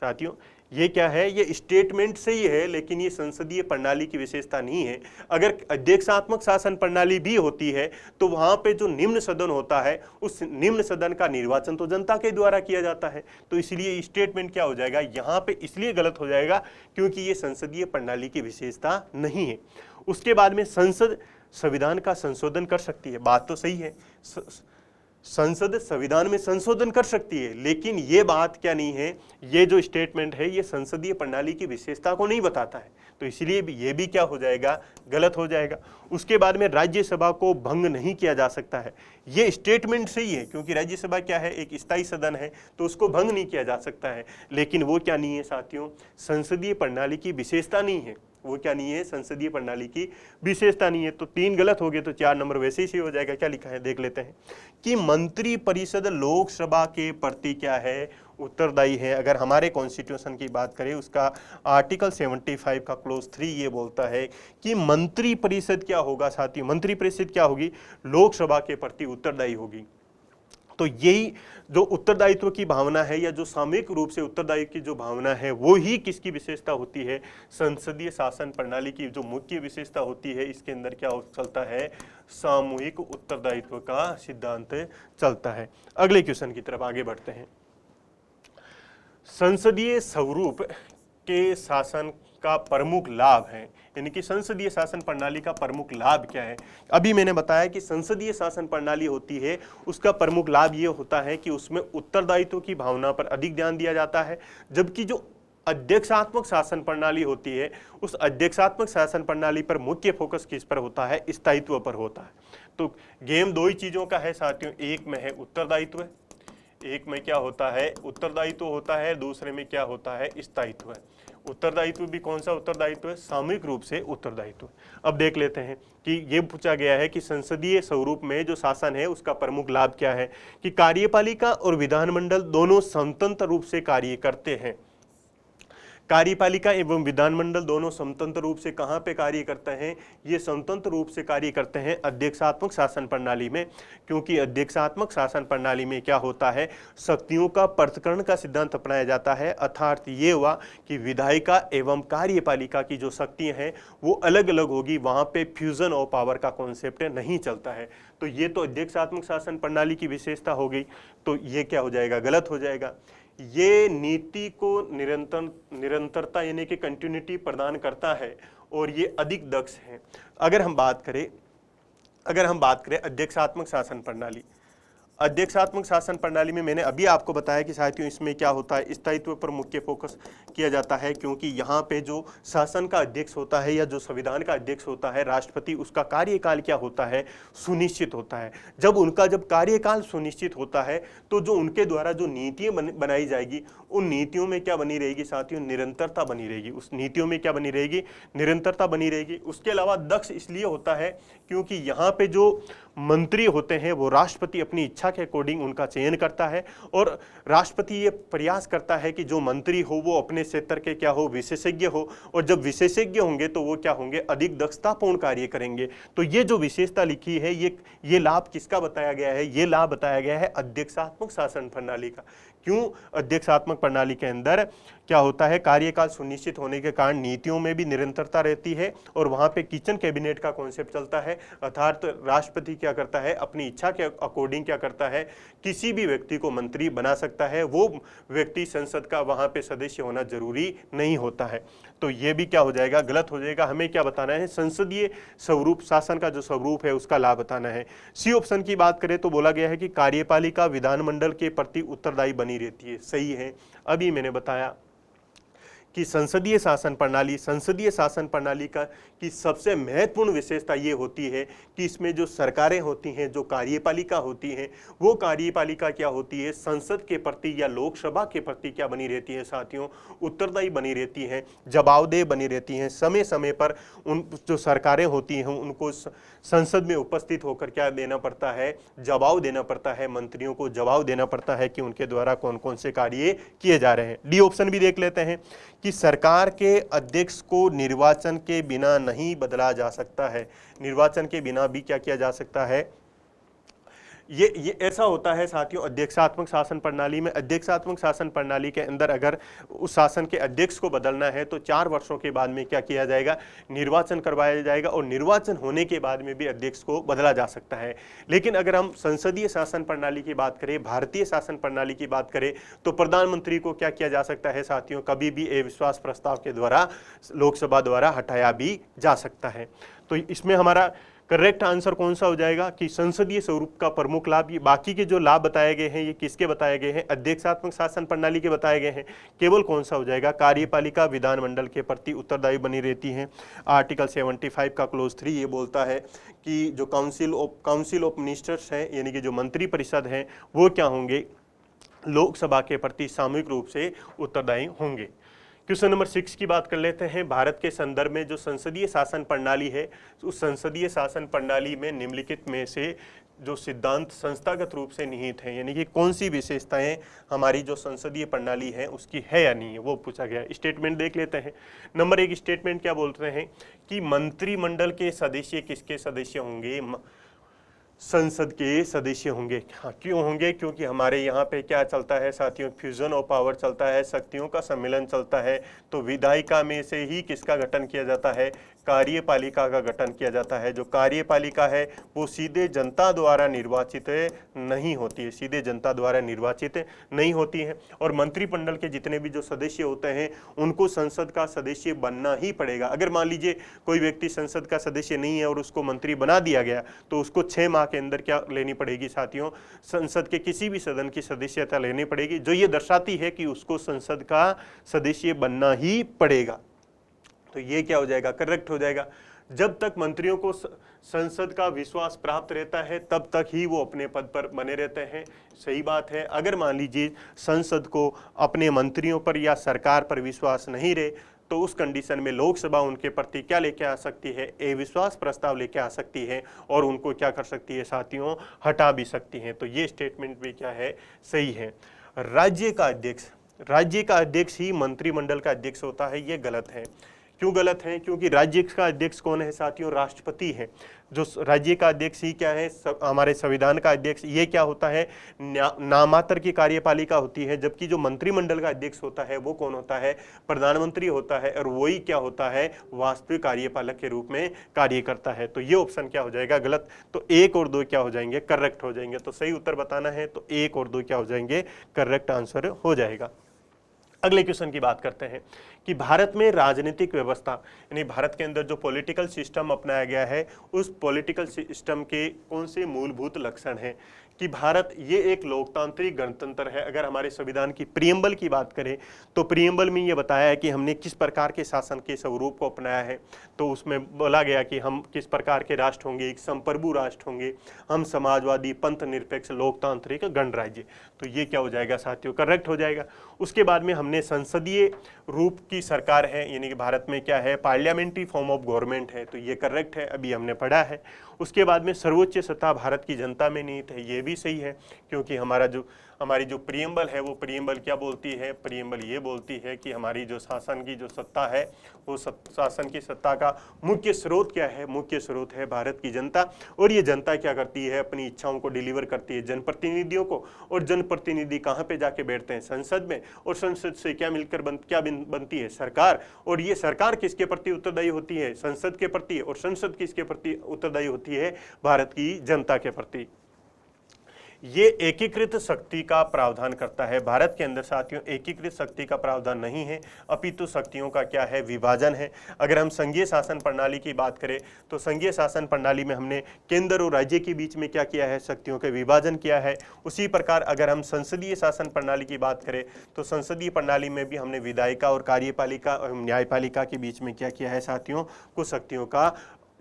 साथियों। ये क्या है, ये स्टेटमेंट सही है लेकिन ये संसदीय प्रणाली की विशेषता नहीं है। अगर अध्यक्षात्मक शासन प्रणाली भी होती है तो वहां पे जो निम्न सदन होता है उस निम्न सदन का निर्वाचन तो जनता के द्वारा किया जाता है। तो इसलिए स्टेटमेंट क्या हो जाएगा यहाँ पे, इसलिए गलत हो जाएगा क्योंकि ये संसदीय प्रणाली की विशेषता नहीं है। उसके बाद में संसद संविधान का संशोधन कर सकती है, बात तो सही है, संसद संविधान में संशोधन कर सकती है, लेकिन ये बात क्या नहीं है, ये जो स्टेटमेंट है ये संसदीय प्रणाली की विशेषता को नहीं बताता है। तो इसलिए ये भी क्या हो जाएगा, गलत हो जाएगा। उसके बाद में राज्यसभा को भंग नहीं किया जा सकता है, ये स्टेटमेंट सही है क्योंकि राज्यसभा क्या है, एक स्थायी सदन है तो उसको भंग नहीं किया जा सकता है। लेकिन वो क्या नहीं है साथियों, संसदीय प्रणाली की विशेषता नहीं है, वो क्या नहीं है, संसदीय प्रणाली की विशेषता नहीं है। तो 3 गलत हो गए तो 4 नंबर वैसे ही सही हो जाएगा। क्या लिखा है देख लेते हैं कि मंत्री परिषद लोकसभा के प्रति क्या है, उत्तरदायी है। अगर हमारे कॉन्स्टिट्यूशन की बात करें उसका आर्टिकल 75 का क्लोज 3 ये बोलता है कि मंत्री परिषद क्या होगा साथियों, मंत्री परिषद क्या होगी, लोकसभा के प्रति उत्तरदायी होगी। तो यही जो उत्तरदायित्व की भावना है या जो सामूहिक रूप से उत्तरदायित्व की जो भावना है वो ही किसकी विशेषता होती है, संसदीय शासन प्रणाली की जो मुख्य विशेषता होती है। इसके अंदर क्या चलता है, सामूहिक उत्तरदायित्व का सिद्धांत चलता है। अगले क्वेश्चन की तरफ आगे बढ़ते हैं। संसदीय स्वरूप के शासन का प्रमुख लाभ है, यानी कि संसदीय शासन प्रणाली का प्रमुख लाभ क्या है। अभी मैंने बताया कि संसदीय शासन प्रणाली होती है उसका प्रमुख लाभ ये होता है कि उसमें उत्तरदायित्व की भावना पर अधिक ध्यान दिया जाता है। जबकि जो अध्यक्षात्मक शासन प्रणाली होती है उस अध्यक्षात्मक शासन प्रणाली पर मुख्य फोकस किस पर होता है, स्थायित्व पर होता है। तो गेम 2 ही चीजों का है साथियों, एक में है उत्तरदायित्व, एक में क्या होता है, उत्तरदायित्व होता है, दूसरे में क्या होता है, स्थायित्व है। उत्तरदायित्व भी कौन सा उत्तरदायित्व है, सामूहिक रूप से उत्तरदायित्व। अब देख लेते हैं कि ये पूछा गया है कि संसदीय स्वरूप में जो शासन है उसका प्रमुख लाभ क्या है, कि कार्यपालिका और विधानमंडल दोनों स्वतंत्र रूप से कार्य करते हैं। कार्यपालिका एवं विधानमंडल दोनों स्वतंत्र रूप से कहाँ पे कार्य करते हैं, ये स्वतंत्र रूप से कार्य करते हैं अध्यक्षात्मक शासन प्रणाली में। क्योंकि अध्यक्षात्मक शासन प्रणाली में क्या होता है, शक्तियों का पृथक्करण का सिद्धांत अपनाया जाता है। अर्थात ये हुआ कि विधायिका एवं कार्यपालिका की जो शक्तियाँ हैं वो अलग अलग होगी, वहाँ पे फ्यूजन ऑफ पावर का कॉन्सेप्ट नहीं चलता है। तो ये तो अध्यक्षात्मक शासन प्रणाली की विशेषता हो गई। तो ये क्या हो जाएगा, गलत हो जाएगा। ये नीति को निरंतरता यानी कि कंटिन्यूटी प्रदान करता है और ये अधिक दक्ष है। अगर हम बात करें अध्यक्षात्मक शासन प्रणाली, अध्यक्षात्मक शासन प्रणाली में मैंने अभी आपको बताया कि साथियों इसमें क्या होता है, स्थायित्व पर मुख्य फोकस किया जाता है, क्योंकि यहाँ पे जो शासन का अध्यक्ष होता है या जो संविधान का अध्यक्ष होता है राष्ट्रपति, उसका कार्यकाल क्या होता है, सुनिश्चित होता है। जब कार्यकाल सुनिश्चित होता है तो जो उनके द्वारा जो नीतियाँ बनाई जाएगी उन नीतियों में क्या बनी रहेगी साथियों, निरंतरता बनी रहेगी। उस नीतियों में क्या बनी रहेगी, निरंतरता बनी रहेगी। उसके अलावा दक्ष इसलिए होता है क्योंकि यहाँ पे जो मंत्री होते हैं वो राष्ट्रपति अपनी इच्छा के अकॉर्डिंग उनका चयन करता है और राष्ट्रपति ये प्रयास करता है कि जो मंत्री हो वो अपने क्षेत्र के क्या हो, विशेषज्ञ हो, और जब विशेषज्ञ होंगे तो वो क्या होंगे, अधिक दक्षतापूर्ण कार्य करेंगे। तो ये जो विशेषता लिखी है ये लाभ किसका बताया गया है, ये लाभ बताया गया है अध्यक्षात्मक शासन प्रणाली का। क्यों, अध्यक्षात्मक प्रणाली के अंदर क्या होता है, कार्यकाल सुनिश्चित होने के कारण नीतियों में भी निरंतरता रहती है और वहां पे किचन कैबिनेट का कॉन्सेप्ट चलता है, अर्थात राष्ट्रपति क्या करता है, अपनी इच्छा के अकॉर्डिंग क्या करता है, किसी भी व्यक्ति को मंत्री बना सकता है। वो व्यक्ति संसद का वहां पे सदस्य होना जरूरी नहीं होता है। तो ये भी क्या हो जाएगा, गलत हो जाएगा। हमें क्या बताना है, संसदीय स्वरूप, शासन का जो स्वरूप है उसका लाभ बताना है। सी ऑप्शन की बात करें तो बोला गया है कि कार्यपालिका विधानमंडल के प्रति उत्तरदायी बनी रहती है। सही है। अभी मैंने बताया कि संसदीय शासन प्रणाली की सबसे महत्वपूर्ण विशेषता ये होती है कि इसमें जो सरकारें होती हैं, जो कार्यपालिका होती हैं, वो कार्यपालिका क्या होती है, संसद के प्रति या लोकसभा के प्रति क्या बनी रहती है साथियों, उत्तरदायी बनी रहती हैं, जवाबदेह बनी रहती हैं। समय समय पर उन जो सरकारें होती हैं उनको संसद में उपस्थित होकर क्या देना पड़ता है, जवाब देना पड़ता है, मंत्रियों को जवाब देना पड़ता है कि उनके द्वारा कौन कौन से कार्य किए जा रहे हैं। डी ऑप्शन भी देख लेते हैं कि सरकार के अध्यक्ष को निर्वाचन के बिना नहीं बदला जा सकता है। निर्वाचन के बिना भी क्या किया जा सकता है, ये ऐसा होता है साथियों अध्यक्षात्मक शासन प्रणाली में। अध्यक्षात्मक शासन प्रणाली के अंदर अगर उस शासन के अध्यक्ष को बदलना है तो 4 वर्षों के बाद में क्या किया जाएगा, निर्वाचन करवाया जाएगा और निर्वाचन होने के बाद में भी अध्यक्ष को बदला जा सकता है। लेकिन अगर हम संसदीय शासन प्रणाली की बात करें, भारतीय शासन प्रणाली की बात करें, तो प्रधानमंत्री को क्या किया जा सकता है साथियों, कभी भी अविश्वास प्रस्ताव के द्वारा लोकसभा द्वारा हटाया भी जा सकता है। तो इसमें हमारा करेक्ट आंसर कौन सा हो जाएगा कि संसदीय स्वरूप का प्रमुख लाभ। ये बाकी के जो लाभ बताए गए हैं ये किसके बताए गए हैं, अध्यक्षात्मक शासन प्रणाली के बताए गए हैं। केवल कौन सा हो जाएगा, कार्यपालिका विधानमंडल के प्रति उत्तरदायी बनी रहती है। आर्टिकल 75 का क्लोज 3 ये बोलता है कि जो काउंसिल ऑफ मिनिस्टर्स है यानी कि जो मंत्री परिषद है वो क्या होंगे, लोकसभा के प्रति सामूहिक रूप से उत्तरदायी होंगे। क्वेश्चन नंबर 6 की बात कर लेते हैं। भारत के संदर्भ में जो संसदीय शासन प्रणाली है, उस संसदीय शासन प्रणाली में निम्नलिखित में से जो सिद्धांत संस्थागत रूप से निहित हैं, यानी कि कौन सी विशेषताएं हमारी जो संसदीय प्रणाली है उसकी है या नहीं है, वो पूछा गया। स्टेटमेंट देख लेते हैं। नंबर 1 स्टेटमेंट क्या बोलते हैं कि मंत्रिमंडल के सदस्य किसके सदस्य होंगे, संसद के सदस्य होंगे। हाँ, क्यों होंगे, क्योंकि हमारे यहाँ पे क्या चलता है साथियों, फ्यूजन ऑफ पावर चलता है, शक्तियों का सम्मेलन चलता है। तो विधायिका में से ही किसका गठन किया जाता है, कार्यपालिका का गठन किया जाता है। जो कार्यपालिका है वो सीधे जनता द्वारा निर्वाचित नहीं होती है, सीधे जनता द्वारा निर्वाचित नहीं होती है। और मंत्रिमंडल के जितने भी जो सदस्य होते हैं उनको संसद का सदस्य बनना ही पड़ेगा। अगर मान लीजिए कोई व्यक्ति संसद का सदस्य नहीं है और उसको मंत्री बना दिया गया तो उसको 6 माह के अंदर क्या लेनी पड़ेगी साथियों, संसद के किसी भी सदन की सदस्यता लेनी पड़ेगी, जो ये दर्शाती है कि उसको संसद का सदस्य बनना ही पड़ेगा। तो ये क्या हो जाएगा, करेक्ट हो जाएगा। जब तक मंत्रियों को संसद का विश्वास प्राप्त रहता है तब तक ही वो अपने पद पर बने रहते हैं। सही बात है। अगर मान लीजिए संसद को अपने मंत्रियों पर या सरकार पर विश्वास नहीं रहे तो उस कंडीशन में लोकसभा उनके प्रति क्या लेके आ सकती है, अविश्वास प्रस्ताव लेके आ सकती है और उनको क्या कर सकती है साथियों, हटा भी सकती है। तो ये स्टेटमेंट भी क्या है, सही है। राज्य का अध्यक्ष ही मंत्रिमंडल का अध्यक्ष होता है, ये गलत है। क्यों गलत है? क्योंकि राज्य का अध्यक्ष कौन है साथियों? राष्ट्रपति है। जो राज्य का अध्यक्ष ही क्या है? हमारे संविधान का अध्यक्ष। ये क्या होता है? नामात्र की कार्यपालिका होती है, जबकि जो मंत्रिमंडल का अध्यक्ष होता है वो कौन होता है? प्रधानमंत्री होता है, और वही क्या होता है? वास्तविक कार्यपालक के रूप में कार्य करता है। तो ये ऑप्शन क्या हो जाएगा? गलत। तो 1 और 2 क्या हो जाएंगे? करेक्ट हो जाएंगे। तो सही उत्तर बताना है तो 1 और 2 क्या हो जाएंगे? करेक्ट आंसर हो जाएगा। अगले क्वेश्चन की बात करते हैं कि भारत में राजनीतिक व्यवस्था यानी भारत के अंदर जो पॉलिटिकल सिस्टम अपनाया गया है उस पॉलिटिकल सिस्टम के कौन से मूलभूत लक्षण हैं? कि भारत ये एक लोकतांत्रिक गणतंत्र है। अगर हमारे संविधान की प्रियम्बल की बात करें तो प्रियम्बल में ये बताया है कि हमने किस प्रकार के शासन के स्वरूप को अपनाया है। तो उसमें बोला गया कि हम किस प्रकार के राष्ट्र होंगे, एक संप्रभु राष्ट्र होंगे, हम समाजवादी, पंथ निरपेक्ष, लोकतांत्रिक गणराज्य। तो ये क्या हो जाएगा साथियों? करेक्ट हो जाएगा। उसके बाद में हमने संसदीय रूप की सरकार है, यानी कि भारत में क्या है? पार्लियामेंट्री फॉर्म ऑफ गवर्नमेंट है। तो ये करेक्ट है, अभी हमने पढ़ा है। उसके बाद में सर्वोच्च सत्ता भारत की जनता में निहित है। ये भी सही है, क्योंकि हमारी जो प्रियम्बल है वो प्रियम्बल क्या बोलती है? प्रियम्बल ये बोलती है कि हमारी जो शासन की जो सत्ता है वो शासन की सत्ता का मुख्य स्रोत क्या है? मुख्य स्रोत है भारत की जनता। और ये जनता क्या करती है? अपनी इच्छाओं को डिलीवर करती है जनप्रतिनिधियों को। और जनप्रतिनिधि कहाँ पे जाके बैठते हैं? संसद में। और संसद से क्या मिलकर बनती है? सरकार। और ये सरकार किसके प्रति उत्तरदायी होती है? संसद के प्रति। और संसद किसके प्रति उत्तरदायी होती है? भारत की जनता के प्रति। ये एकीकृत शक्ति का प्रावधान करता है। भारत के अंदर साथियों एकीकृत शक्ति का प्रावधान नहीं है, अपितु शक्तियों का क्या है? विभाजन है। अगर हम संघीय शासन प्रणाली की बात करें तो संघीय शासन प्रणाली में हमने केंद्र और राज्य के बीच में क्या किया है? शक्तियों के विभाजन किया है। उसी प्रकार अगर हम संसदीय शासन प्रणाली की बात करें तो संसदीय प्रणाली में भी हमने विधायिका और कार्यपालिका और न्यायपालिका के बीच में क्या किया है साथियों? कुछ शक्तियों का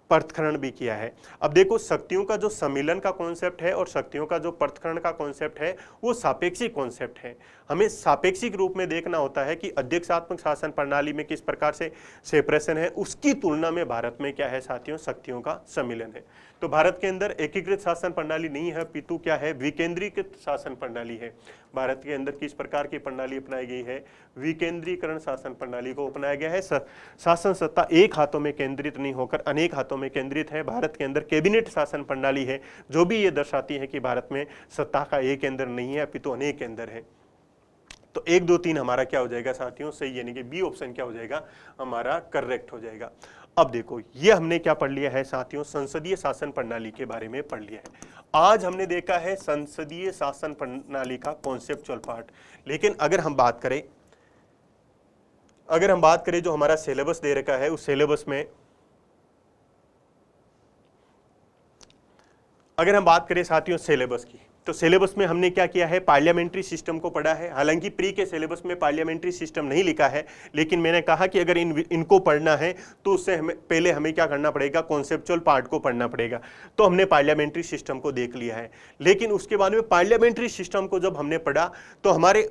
पृथक्करण भी किया है। अब देखो, शक्तियों का जो सम्मिलन का कॉन्सेप्ट है और शक्तियों का जो पृथक्करण का कॉन्सेप्ट है वो सापेक्षिक कॉन्सेप्ट है। हमें सापेक्षिक रूप में देखना होता है कि अध्यक्षात्मक शासन प्रणाली में किस प्रकार से सेपरेशन है, उसकी तुलना में भारत में क्या है साथियों? शक्तियों का सम्मिलन है। तो भारत के अंदर एकीकृत शासन प्रणाली नहीं है, पितु क्या है? विकेंद्रीकृत शासन प्रणाली है। भारत के अंदर किस प्रकार की प्रणाली अपनाई गई है? विकेंद्रीकरण शासन प्रणाली को अपनाया गया है। शासन सत्ता एक हाथों में केंद्रित नहीं होकर अनेक हाथों में केंद्रित है। भारत के अंदर कैबिनेट शासन प्रणाली है, जो भी ये दर्शाती है कि भारत में सत्ता का एक केंद्र नहीं है अपितु अनेक केंद्र है। तो 1, 2, 3 हमारा क्या हो जाएगा साथियों? सही, यानी कि बी ऑप्शन क्या हो जाएगा? हमारा करेक्ट हो जाएगा। अब देखो, ये हमने क्या पढ़ लिया है साथियों? संसदीय शासन प्रणाली के बारे में पढ़ लिया है। आज हमने देखा है संसदीय शासन प्रणाली का कॉन्सेप्चुअल पार्ट। लेकिन अगर हम बात करें जो हमारा सिलेबस दे रखा है उस सिलेबस में अगर हम बात करें साथियों सिलेबस की, तो सिलेबस में हमने क्या किया है? पार्लियामेंट्री सिस्टम को पढ़ा है। हालांकि प्री के सिलेबस में पार्लियामेंट्री सिस्टम नहीं लिखा है, लेकिन मैंने कहा कि अगर इनको पढ़ना है तो उससे पहले हमें क्या करना पड़ेगा? कॉन्सेप्चुअल पार्ट को पढ़ना पड़ेगा। तो हमने पार्लियामेंट्री सिस्टम को देख लिया है। लेकिन उसके बाद में पार्लियामेंट्री सिस्टम को जब हमने पढ़ा तो हमारे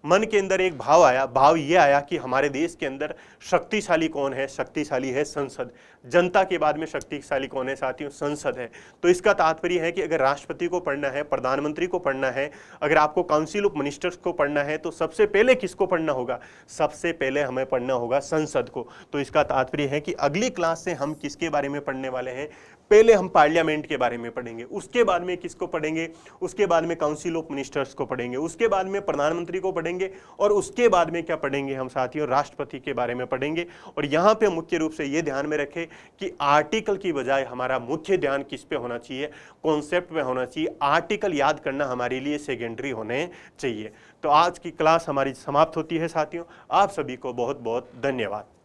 मन के अंदर एक भाव आया। भाव ये आया कि हमारे देश के अंदर शक्तिशाली कौन है? शक्तिशाली है संसद। जनता के बाद में शक्तिशाली कौन है साथियों? संसद है। तो इसका तात्पर्य है कि अगर राष्ट्रपति को पढ़ना है, प्रधानमंत्री को पढ़ना है, अगर आपको काउंसिल ऑफ मिनिस्टर्स को पढ़ना है तो सबसे पहले किसको पढ़ना होगा? सबसे पहले हमें पढ़ना होगा संसद को। तो इसका तात्पर्य है कि अगली क्लास से हम किसके बारे में पढ़ने वाले हैं? पहले हम पार्लियामेंट के बारे में पढ़ेंगे, उसके बाद में किसको पढ़ेंगे? उसके बाद में काउंसिल ऑफ मिनिस्टर्स को पढ़ेंगे, उसके बाद में प्रधानमंत्री को पढ़ेंगे, और उसके बाद में क्या पढ़ेंगे हम साथियों? राष्ट्रपति के बारे में पढ़ेंगे। और यहाँ पे मुख्य रूप से ये ध्यान में रखें कि आर्टिकल की बजाय हमारा मुख्य ध्यान किस पे होना चाहिए? कॉन्सेप्ट पे होना चाहिए। आर्टिकल याद करना हमारे लिए सेकेंडरी होने चाहिए। तो आज की क्लास हमारी समाप्त होती है साथियों। आप सभी को बहुत बहुत धन्यवाद।